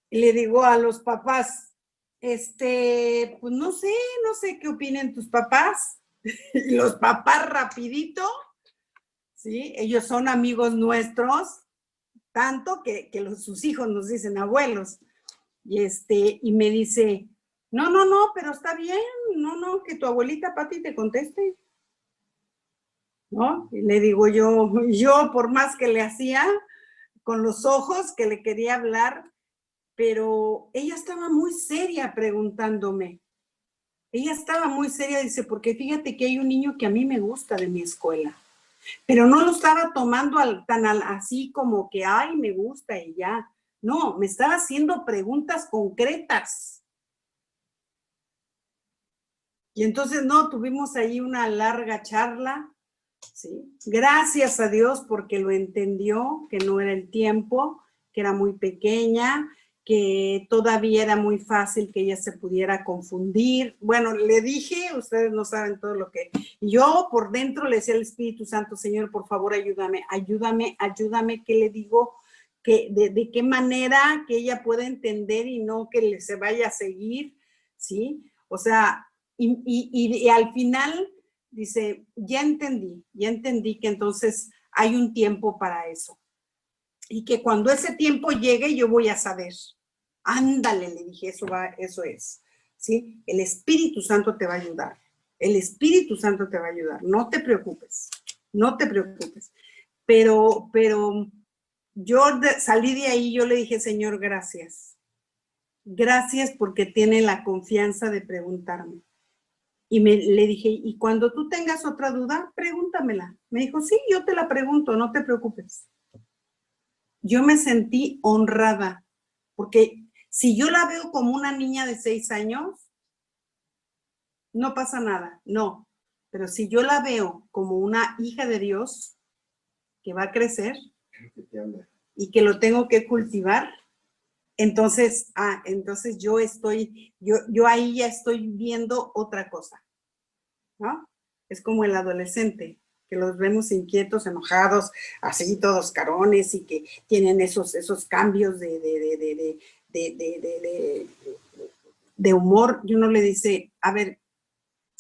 A: Y le digo a los papás, pues no sé qué opinen tus papás. Y los papás rapidito, ¿sí? Ellos son amigos nuestros, tanto que sus hijos nos dicen abuelos. Y me dice, no, pero está bien, no, que tu abuelita Pati te conteste. ¿No? Y le digo yo por más que le hacía con los ojos que le quería hablar, pero ella estaba muy seria preguntándome. Ella estaba muy seria, dice, porque fíjate que hay un niño que a mí me gusta de mi escuela, pero no lo estaba tomando así como que, ay, me gusta y ya. No, me estaba haciendo preguntas concretas. Y entonces, no, tuvimos ahí una larga charla, ¿sí? Gracias a Dios porque lo entendió, que no era el tiempo, que era muy pequeña, que todavía era muy fácil que ella se pudiera confundir. Bueno, le dije, ustedes no saben todo lo que... Yo por dentro le decía al Espíritu Santo, Señor, por favor, ayúdame, ¿qué le digo? De qué manera que ella pueda entender y no que se vaya a seguir, ¿sí? O sea, y al final dice, ya entendí que entonces hay un tiempo para eso. Y que cuando ese tiempo llegue yo voy a saber. Ándale, le dije, eso es. ¿Sí? El Espíritu Santo te va a ayudar. El Espíritu Santo te va a ayudar. No te preocupes. Pero yo salí de ahí, yo le dije, Señor, gracias. Gracias porque tiene la confianza de preguntarme. Y le dije, y cuando tú tengas otra duda, pregúntamela. Me dijo, sí, yo te la pregunto, no te preocupes. Yo me sentí honrada, porque si yo la veo como una niña de 6 años, no pasa nada, no. Pero si yo la veo como una hija de Dios que va a crecer y que lo tengo que cultivar, entonces yo ahí ya estoy viendo otra cosa, ¿no? Es como el adolescente, que los vemos inquietos, enojados, así todos carones y que tienen esos cambios de humor. Y uno le dice, a ver,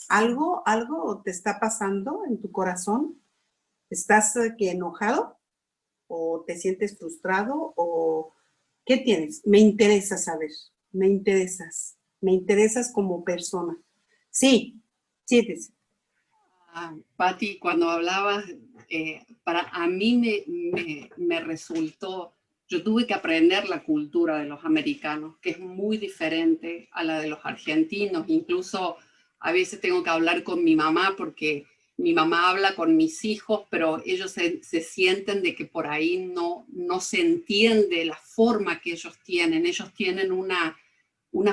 A: ¿algo te está pasando en tu corazón? ¿Estás enojado? ¿O te sientes frustrado? ¿O qué tienes? Me interesa saber, me interesas como persona. Sí, dice.
C: Pati, cuando hablabas, a mí me resultó, yo tuve que aprender la cultura de los americanos, que es muy diferente a la de los argentinos. Incluso a veces tengo que hablar con mi mamá porque mi mamá habla con mis hijos, pero ellos se sienten de que por ahí no se entiende la forma que ellos tienen. Ellos tienen una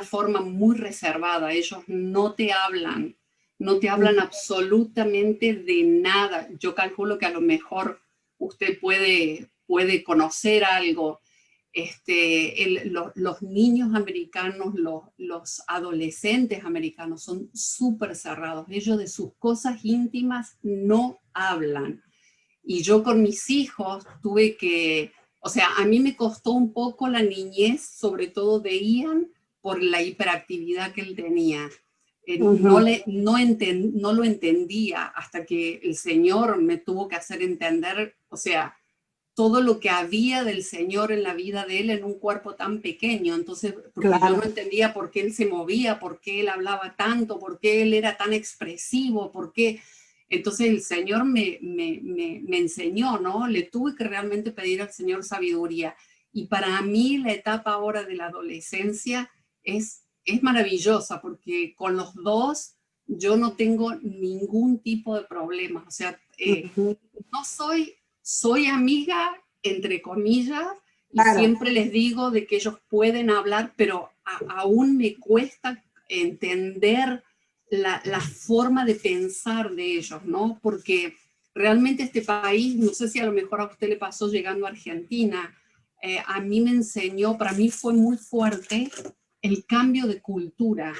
C: forma muy reservada, ellos no te hablan absolutamente de nada. Yo calculo que a lo mejor usted puede conocer algo. Los niños americanos, los adolescentes americanos son súper cerrados. Ellos de sus cosas íntimas no hablan. Y yo con mis hijos tuve que, o sea, a mí me costó un poco la niñez, sobre todo de Ian, por la hiperactividad que él tenía. No lo entendía hasta que el Señor me tuvo que hacer entender, o sea, todo lo que había del Señor en la vida de él en un cuerpo tan pequeño. Entonces, porque claro, yo no entendía por qué él se movía, por qué él hablaba tanto, por qué él era tan expresivo, por qué... Entonces el Señor me enseñó, ¿no? Le tuve que realmente pedir al Señor sabiduría. Y para mí la etapa ahora de la adolescencia es maravillosa, porque con los dos yo no tengo ningún tipo de problemas. O sea, no soy amiga, entre comillas, y
A: Claro.
C: siempre les digo de que ellos pueden hablar, pero aún me cuesta entender la forma de pensar de ellos, ¿no? Porque realmente este país, no sé si a lo mejor a usted le pasó llegando a Argentina, a mí me enseñó, para mí fue muy fuerte el cambio de cultura,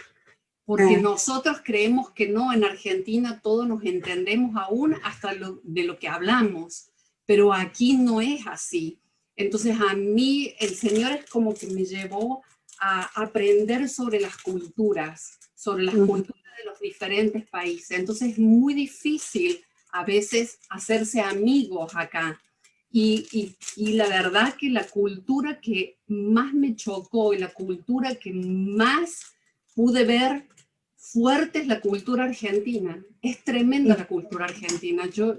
C: porque nosotros creemos que no, en Argentina todos nos entendemos aún hasta de lo que hablamos, pero aquí no es así. Entonces a mí el Señor es como que me llevó a aprender sobre las culturas de los diferentes países. Entonces es muy difícil a veces hacerse amigos acá. Y la verdad que la cultura que más me chocó y la cultura que más pude ver fuerte es la cultura argentina. Es tremenda la cultura argentina. Yo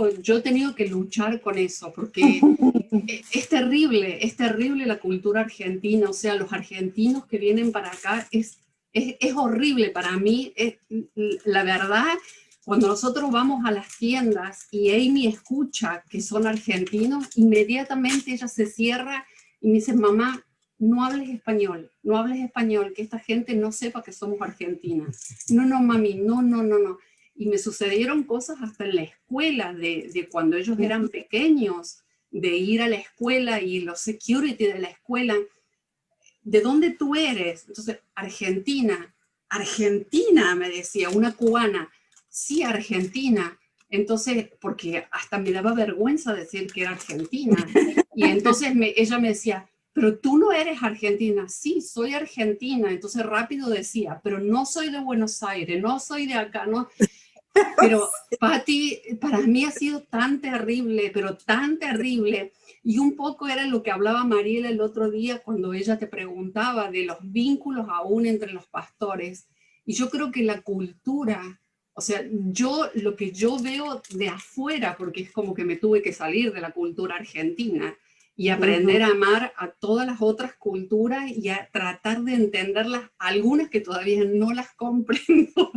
C: he tenido que luchar con eso porque es terrible la cultura argentina. O sea, los argentinos que vienen para acá es horrible para mí. La verdad, cuando nosotros vamos a las tiendas y Amy escucha que son argentinos, inmediatamente ella se cierra y me dice, mamá, no hables español, que esta gente no sepa que somos argentinas. No, mami, no. Y me sucedieron cosas hasta en la escuela, de cuando ellos eran pequeños, de ir a la escuela y los security de la escuela. ¿De dónde tú eres? Entonces, Argentina, me decía, una cubana. Sí, Argentina. Entonces, porque hasta me daba vergüenza decir que era argentina. Y entonces ella me decía, pero tú no eres argentina. Sí, soy argentina. Entonces rápido decía, pero no soy de Buenos Aires, no soy de acá, no. Pero, Patti, para mí ha sido tan terrible, pero tan terrible. Y un poco era lo que hablaba Mariela el otro día cuando ella te preguntaba de los vínculos aún entre los pastores. Y yo creo que la cultura, o sea, lo que yo veo de afuera, porque es como que me tuve que salir de la cultura argentina y aprender a amar a todas las otras culturas y a tratar de entenderlas, algunas que todavía no las comprendo,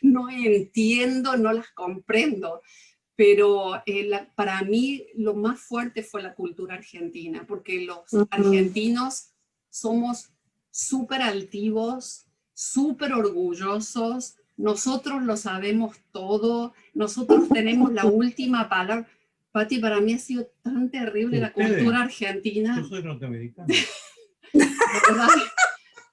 C: no entiendo, no las comprendo, pero para mí lo más fuerte fue la cultura argentina, porque los argentinos somos súper altivos, súper orgullosos, nosotros lo sabemos todo, nosotros tenemos la última palabra. Pati, para mí ha sido tan terrible la cultura argentina.
D: Yo soy norteamericano.
C: ¿Verdad?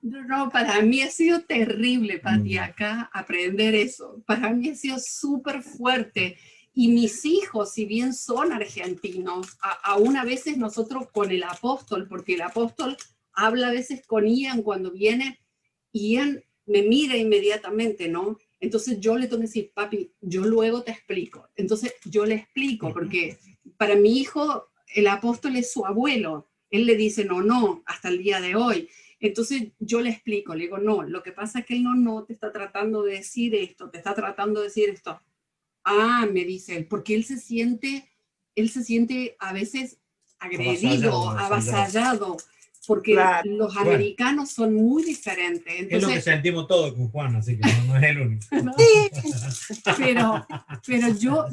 C: No, para mí ha sido terrible, Pati, acá aprender eso. Para mí ha sido súper fuerte. Y mis hijos, si bien son argentinos, aún a veces nosotros con el apóstol, porque el apóstol habla a veces con Ian cuando viene, y Ian me mira inmediatamente, ¿no? Entonces yo le tengo que decir, papi, yo luego te explico. Entonces yo le explico, porque para mi hijo el apóstol es su abuelo. Él le dice no, hasta el día de hoy. Entonces yo le explico, le digo, no, lo que pasa es que él no te está tratando de decir esto, te está tratando de decir esto. Ah, me dice él, porque él se siente a veces agredido, avasallado, porque
A: claro,
C: los americanos son muy diferentes. Entonces,
D: es lo que sentimos todos con Juan, así que no es el único.
C: Pero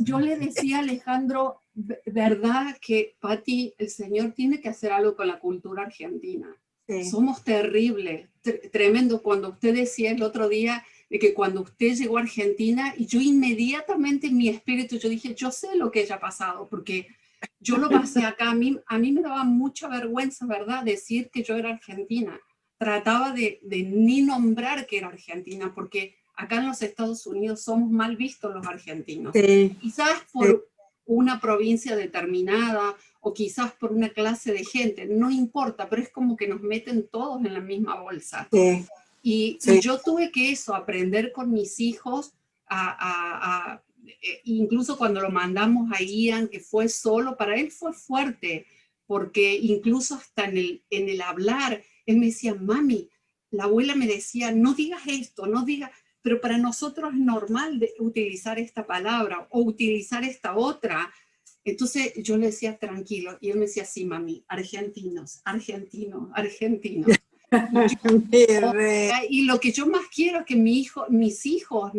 C: yo le decía a Alejandro, verdad que, Pati, el Señor tiene que hacer algo con la cultura argentina. Sí. Somos terribles, tremendo. Cuando usted decía el otro día de que cuando usted llegó a Argentina, y yo inmediatamente en mi espíritu, yo dije, yo sé lo que ella ha pasado, porque yo lo pasé acá. A mí me daba mucha vergüenza, ¿verdad?, decir que yo era argentina. Trataba de ni nombrar que era argentina, porque acá en los Estados Unidos somos mal vistos los argentinos. Sí. Quizás por una provincia determinada, o quizás por una clase de gente, no importa, pero es como que nos meten todos en la misma bolsa. Sí. Y yo tuve que aprender con mis hijos, incluso cuando lo mandamos a Ian, que fue solo, para él fue fuerte, porque incluso hasta en el hablar, él me decía, mami, la abuela me decía, no digas esto, no digas, pero para nosotros es normal utilizar esta palabra o utilizar esta otra. Entonces yo le decía, tranquilo, y él me decía, sí, mami, argentinos. Y lo que yo más quiero es que mis hijos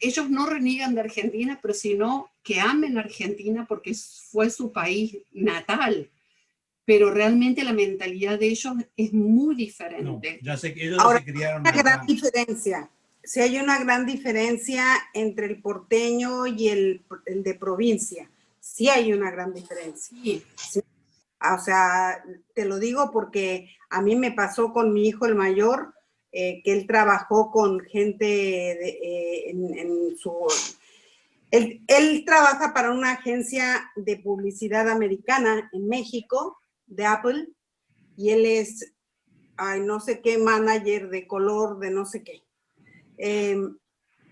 C: ellos no reniegan de Argentina, pero sino que amen Argentina porque fue su país natal. Pero realmente la mentalidad de ellos es muy diferente.
D: No, ya sé que ellos
A: Ahora,
D: se criaron
A: hay una gran
D: acá.
A: diferencia. Sí hay una gran diferencia entre el porteño y el de provincia. Sí hay una gran diferencia.
C: Sí.
A: Sí. O sea, te lo digo porque a mí me pasó con mi hijo el mayor, que él trabajó con gente en su... Él trabaja para una agencia de publicidad americana en México, de Apple, y él es, no sé qué, manager de color, de no sé qué.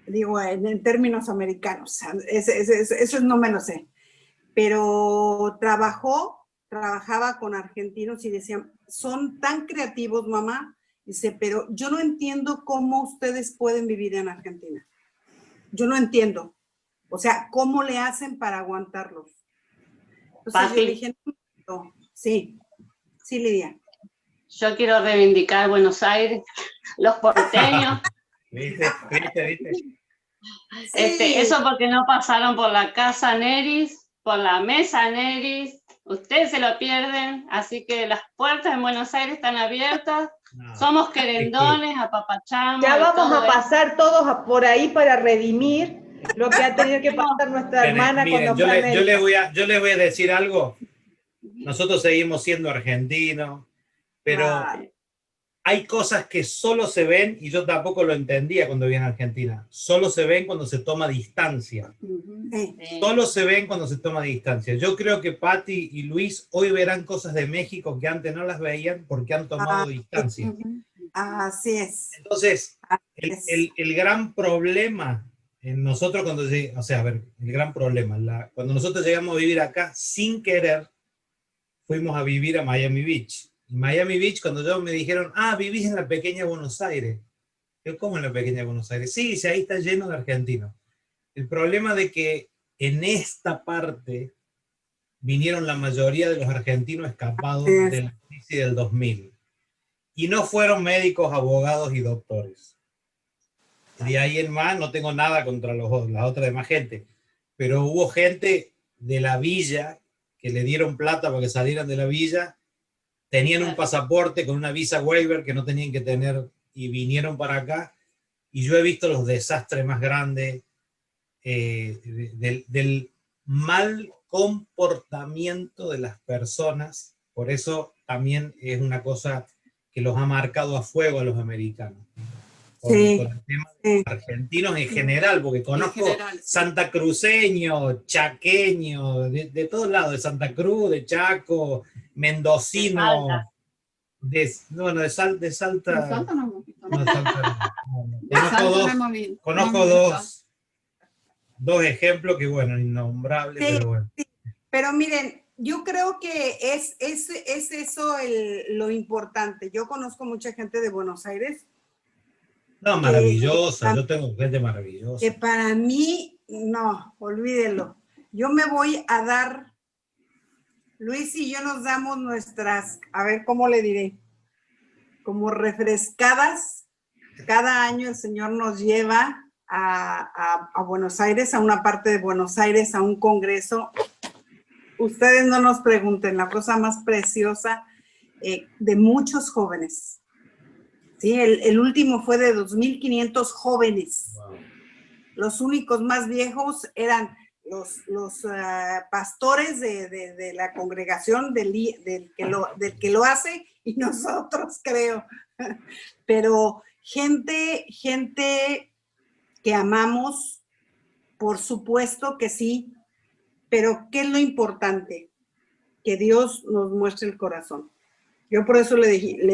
A: Digo, en términos americanos, eso no me lo sé. Pero trabajaba con argentinos y decían, son tan creativos, mamá. Dice, pero yo no entiendo cómo ustedes pueden vivir en Argentina. Yo no entiendo. O sea, ¿cómo le hacen para aguantarlos? Entonces
E: Pati,
A: yo le dije, no, sí, Lidia.
E: yo quiero reivindicar Buenos Aires, los porteños.
D: ¿Viste?
A: Sí.
E: Eso porque no pasaron por la casa Neris, por la mesa Neris. Ustedes se lo pierden, así que las puertas en Buenos Aires están abiertas.
D: No.
E: Somos querendones, apapachamos.
F: Ya vamos a
E: eso.
F: pasar todos por ahí para redimir lo que ha tenido que pasar nuestra hermana
D: Miren,
F: cuando fue a América.
D: yo les voy a decir algo. Nosotros seguimos siendo argentinos, pero hay cosas que solo se ven, y yo tampoco lo entendía cuando vine a Argentina, solo se ven cuando se toma distancia. Solo se ven cuando se toma distancia. Yo creo que Patti y Luis hoy verán cosas de México que antes no las veían porque han tomado distancia.
A: Así es.
D: Entonces, el gran problema en nosotros cuando, o sea, a ver, el gran problema, cuando nosotros llegamos a vivir acá sin querer, fuimos a vivir a Miami Beach. En Miami Beach, cuando yo me dijeron, vivís en la pequeña Buenos Aires. Yo, ¿cómo en la pequeña Buenos Aires? Sí, ahí está lleno de argentinos. El problema de que en esta parte vinieron la mayoría de los argentinos escapados de la crisis del 2000. Y no fueron médicos, abogados y doctores. De ahí en más no tengo nada contra las otras demás gente. Pero hubo gente de la villa que le dieron plata para que salieran de la villa, tenían un pasaporte con una visa waiver que no tenían que tener y vinieron para acá. Y yo he visto los desastres más grandes del mal comportamiento de las personas. Por eso también es una cosa que los ha marcado a fuego a los americanos. Con el tema de argentinos en general, porque conozco santacruceños, chaqueños, de todos lados, de Santa Cruz, de Chaco, mendocino, de Salta. Conozco dos ejemplos que, bueno, innombrables, pero bueno.
A: Sí. Pero miren, yo creo que es eso lo importante. Yo conozco mucha gente de Buenos Aires.
D: No, maravillosa, yo tengo gente maravillosa.
A: Que para mí, no, olvídenlo. Yo me voy a dar, Luis y yo nos damos nuestras, a ver cómo le diré, como refrescadas. Cada año el Señor nos lleva a Buenos Aires, a una parte de Buenos Aires, a un congreso. Ustedes no nos pregunten, la cosa más preciosa de muchos jóvenes. Sí, el último fue de 2.500 jóvenes. Wow. Los únicos más viejos eran los pastores de la congregación del que lo hace y nosotros, creo. Pero gente que amamos, por supuesto que sí, pero ¿qué es lo importante? Que Dios nos muestre el corazón. Yo por eso le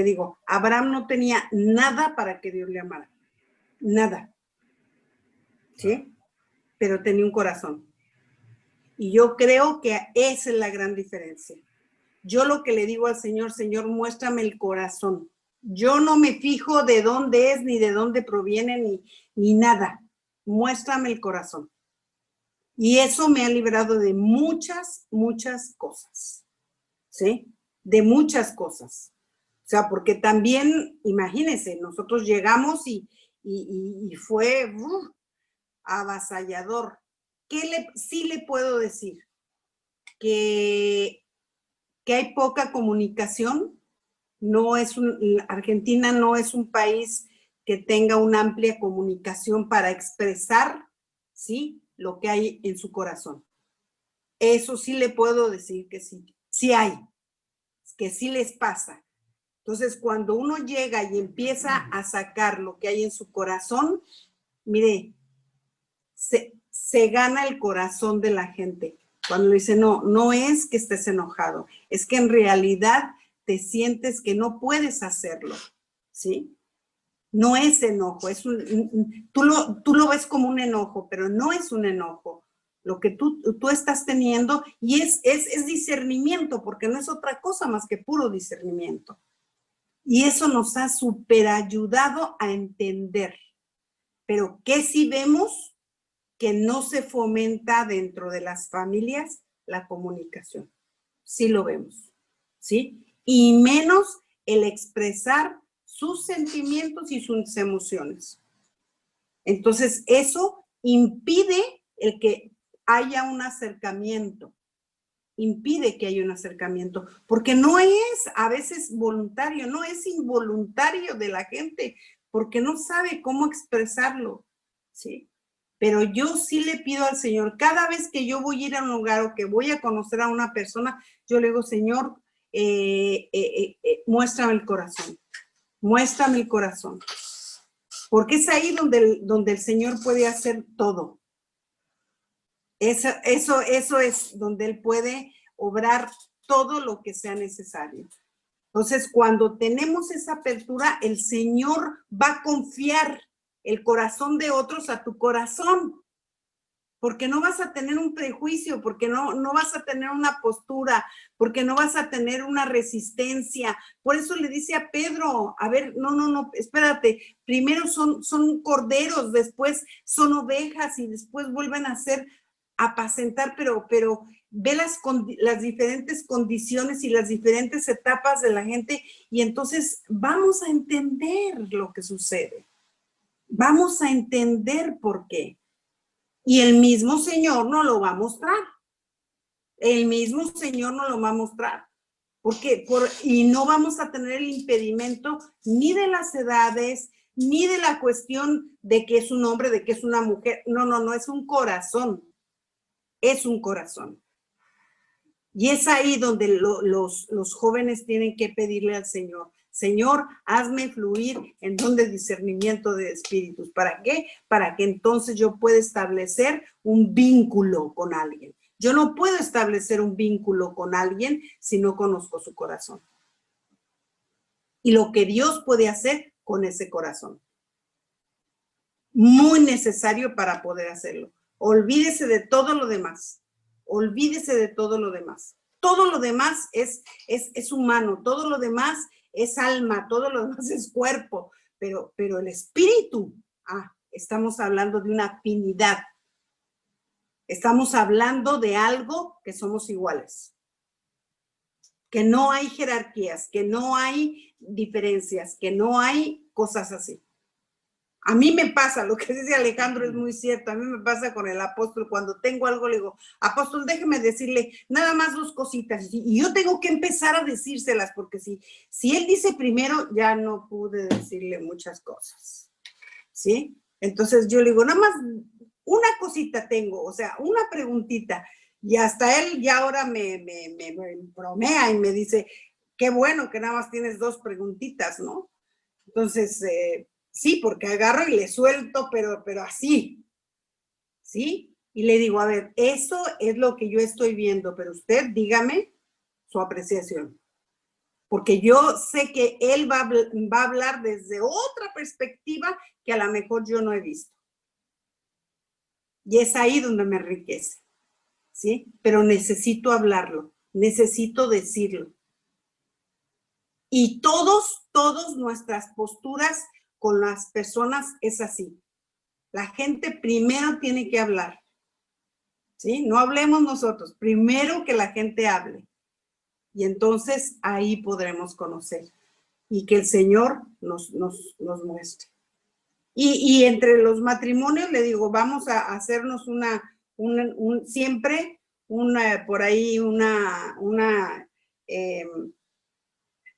A: digo, Abraham no tenía nada para que Dios le amara. Nada. ¿Sí? Pero tenía un corazón. Y yo creo que esa es la gran diferencia. Yo lo que le digo al Señor, Señor, muéstrame el corazón. Yo no me fijo de dónde es, ni de dónde proviene, ni nada. Muéstrame el corazón. Y eso me ha librado de muchas, muchas cosas. ¿Sí? De muchas cosas. O sea, porque también, imagínense, nosotros llegamos y fue avasallador. Sí le puedo decir? Que hay poca comunicación. Argentina no es un país que tenga una amplia comunicación para expresar, ¿sí?, lo que hay en su corazón. Eso sí le puedo decir que sí hay, que sí les pasa. Entonces, cuando uno llega y empieza a sacar lo que hay en su corazón, mire, se gana el corazón de la gente. Cuando le dice, no es que estés enojado, es que en realidad te sientes que no puedes hacerlo, ¿sí? No es enojo, tú lo ves como un enojo, pero no es un enojo. Lo que tú estás teniendo, y es discernimiento, porque no es otra cosa más que puro discernimiento. Y eso nos ha súper ayudado a entender. Pero ¿qué sí vemos? Que no se fomenta dentro de las familias la comunicación. Sí lo vemos, ¿sí? Y menos el expresar sus sentimientos y sus emociones. Entonces, eso impide el que haya un acercamiento. Impide que haya un acercamiento, porque no es a veces voluntario, no es involuntario de la gente, porque no sabe cómo expresarlo, ¿sí? Pero yo sí le pido al Señor, cada vez que yo voy a ir a un lugar o que voy a conocer a una persona, yo le digo, Señor, muéstrame el corazón, muéstrame el corazón. Porque es ahí donde el Señor puede hacer todo. Eso es donde Él puede obrar todo lo que sea necesario. Entonces, cuando tenemos esa apertura, el Señor va a confiar el corazón de otros a tu corazón, porque no vas a tener un prejuicio, porque no vas a tener una postura, porque no vas a tener una resistencia. Por eso le dice a Pedro, a ver, no, espérate, primero son corderos, después son ovejas y después vuelven a ser apacentar, pero ve las diferentes condiciones y las diferentes etapas de la gente y entonces vamos a entender lo que sucede. Vamos a entender por qué. Y el mismo Señor nos lo va a mostrar. El mismo Señor nos lo va a mostrar. Y no vamos a tener el impedimento ni de las edades, ni de la cuestión de que es un hombre, de que es una mujer. No, es un corazón. Es un corazón. Y es ahí donde los jóvenes tienen que pedirle al Señor, Señor, hazme fluir en don de discernimiento de espíritus. ¿Para qué? Para que entonces yo pueda establecer un vínculo con alguien. Yo no puedo establecer un vínculo con alguien si no conozco su corazón. Y lo que Dios puede hacer con ese corazón. Muy necesario para poder hacerlo. Olvídese de todo lo demás. Olvídese de todo lo demás. Todo lo demás es humano, todo lo demás es alma, todo lo demás es cuerpo, pero el espíritu, estamos hablando de una afinidad. Estamos hablando de algo que somos iguales. Que no hay jerarquías, que no hay diferencias, que no hay cosas así. A mí me pasa, lo que dice Alejandro es muy cierto, a mí me pasa con el apóstol, cuando tengo algo le digo, apóstol, déjeme decirle nada más 2 cositas, y yo tengo que empezar a decírselas, porque si él dice primero, ya no pude decirle muchas cosas, ¿sí? Entonces yo le digo, nada más una cosita tengo, o sea, una preguntita, y hasta él ya ahora me bromea y me dice, qué bueno que nada más tienes 2 preguntitas, ¿no? Entonces, sí, porque agarro y le suelto, pero así, ¿sí? Y le digo, a ver, eso es lo que yo estoy viendo, pero usted dígame su apreciación. Porque yo sé que él va a hablar desde otra perspectiva que a lo mejor yo no he visto. Y es ahí donde me enriquece, ¿sí? Pero necesito hablarlo, necesito decirlo. Y todas nuestras posturas con las personas es así. La gente primero tiene que hablar, ¿sí? No hablemos nosotros, primero que la gente hable. Y entonces ahí podremos conocer. y que el Señor nos muestre. Y entre los matrimonios, le digo, vamos a hacernos siempre por ahí una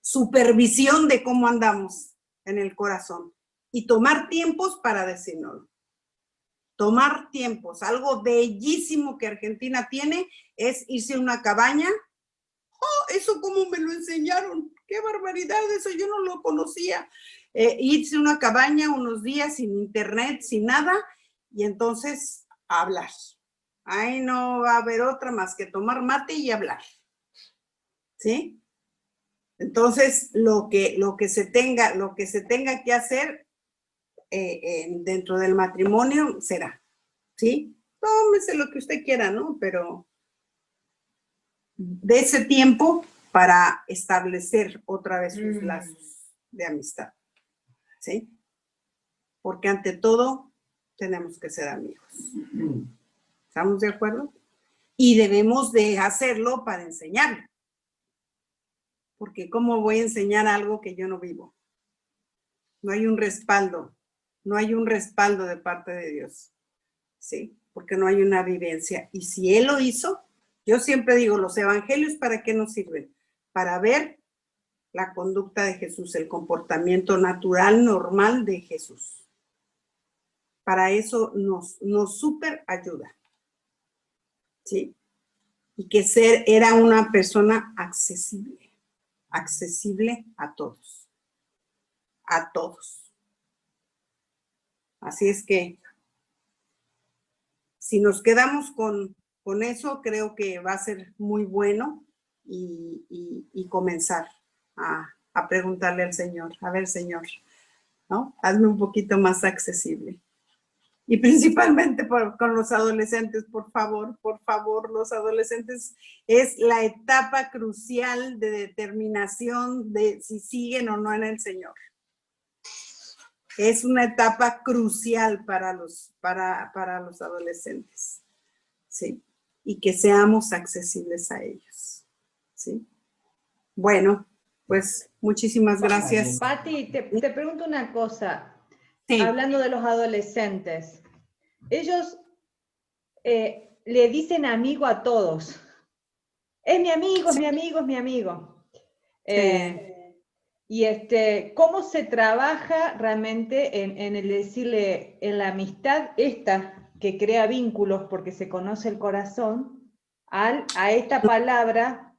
A: supervisión de cómo andamos en el corazón y tomar tiempos para decírnoslo. Tomar tiempos. Algo bellísimo que Argentina tiene es irse a una cabaña. ¡Oh, eso cómo me lo enseñaron! ¡Qué barbaridad! Eso yo no lo conocía. Irse a una cabaña unos días sin internet, sin nada, y entonces hablar. Ahí no va a haber otra más que tomar mate y hablar. ¿Sí? Entonces, lo que se tenga que hacer dentro del matrimonio será, ¿sí? Tómese lo que usted quiera, ¿no? Pero de ese tiempo para establecer otra vez sus lazos de amistad, ¿sí? Porque ante todo tenemos que ser amigos. ¿Estamos de acuerdo? Y debemos de hacerlo para enseñarlo. Porque ¿cómo voy a enseñar algo que yo no vivo? No hay un respaldo. No hay un respaldo de parte de Dios. ¿Sí? Porque no hay una vivencia. Y si Él lo hizo, yo siempre digo, los evangelios, ¿para qué nos sirven? Para ver la conducta de Jesús, el comportamiento natural, normal de Jesús. Para eso nos súper ayuda. ¿Sí? Y que era una persona accesible a todos. A todos. Así es que si nos quedamos con eso, creo que va a ser muy bueno y comenzar a preguntarle al Señor, a ver, Señor, ¿no? Hazme un poquito más accesible. Y principalmente con los adolescentes, por favor, los adolescentes es la etapa crucial de determinación de si siguen o no en el Señor. Es una etapa crucial para los adolescentes, ¿sí? Y que seamos accesibles a ellos, ¿sí? Bueno, pues muchísimas gracias.
F: Pati, te pregunto una cosa.
A: Sí.
F: Hablando de los adolescentes, ellos le dicen amigo a todos. Es mi amigo, es mi amigo, es mi amigo. Y ¿cómo se trabaja realmente en el decirle, en la amistad esta que crea vínculos porque se conoce el corazón, a esta palabra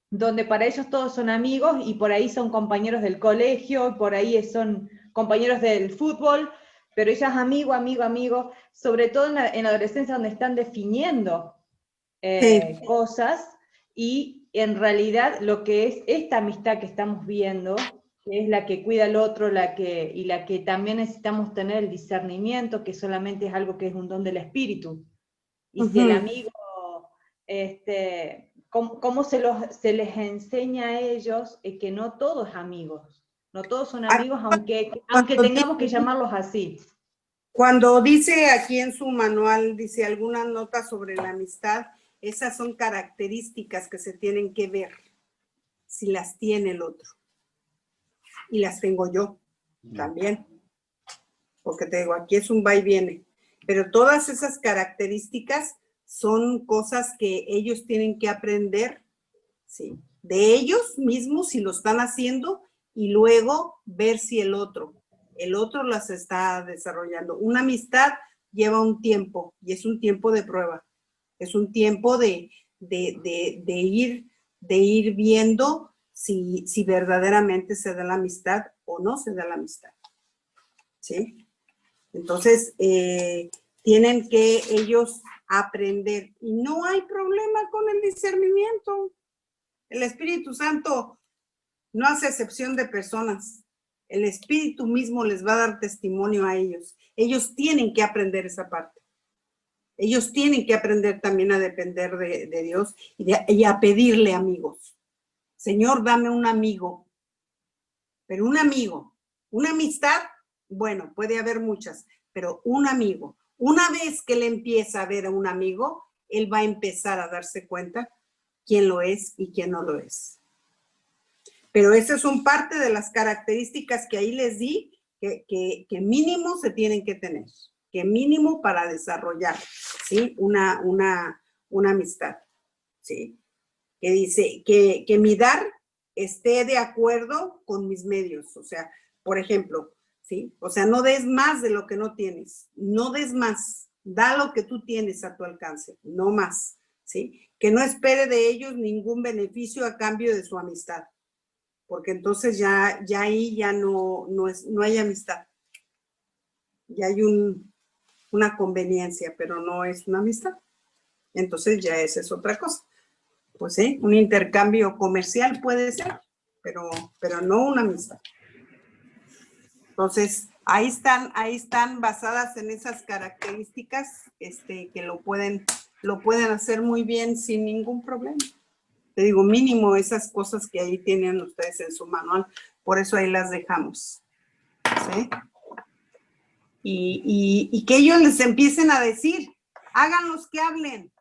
F: donde para ellos todos son amigos y por ahí son compañeros del colegio, por ahí son compañeros del fútbol, pero ellas amigo, amigo, amigo, sobre todo en la adolescencia donde están definiendo cosas y en realidad lo que es esta amistad que estamos viendo, que es la que cuida al otro, y la que también necesitamos tener el discernimiento, que solamente es algo que es un don del espíritu. Y si el amigo, ¿cómo se les enseña a ellos que no todos son amigos? No todos son amigos, aunque tengamos que llamarlos así.
A: Cuando dice aquí en su manual, dice algunas notas sobre la amistad, esas son características que se tienen que ver, si las tiene el otro. Y las tengo yo también, porque te digo, aquí es un va y viene, pero todas esas características son cosas que ellos tienen que aprender, ¿sí? De ellos mismos si lo están haciendo y luego ver si el otro las está desarrollando. Una amistad lleva un tiempo y es un tiempo de prueba, es un tiempo de ir viendo si verdaderamente se da la amistad o no se da la amistad, ¿sí? Entonces, tienen que ellos aprender. Y no hay problema con el discernimiento. El Espíritu Santo no hace excepción de personas. El Espíritu mismo les va a dar testimonio a ellos. Ellos tienen que aprender esa parte. Ellos tienen que aprender también a depender de Dios y a pedirle amigos. Señor, dame un amigo. Pero un amigo, una amistad, bueno, puede haber muchas, pero un amigo. Una vez que él empieza a ver a un amigo, él va a empezar a darse cuenta quién lo es y quién no lo es. Pero esas son parte de las características que ahí les di, que mínimo se tienen que tener, que mínimo para desarrollar, ¿sí? Una amistad, ¿sí? Que dice que mi dar esté de acuerdo con mis medios, o sea, por ejemplo, ¿sí? O sea, no des más de lo que no tienes, no des más, da lo que tú tienes a tu alcance, no más, ¿sí? Que no espere de ellos ningún beneficio a cambio de su amistad, porque entonces ya ahí ya no hay amistad, ya hay una conveniencia, pero no es una amistad, entonces ya esa es otra cosa. Pues sí, un intercambio comercial puede ser, pero no una amistad. Entonces, ahí están basadas en esas características que lo pueden hacer muy bien sin ningún problema. Te digo, mínimo esas cosas que ahí tienen ustedes en su manual, por eso ahí las dejamos. ¿Sí? Y que ellos les empiecen a decir, háganlos que hablen.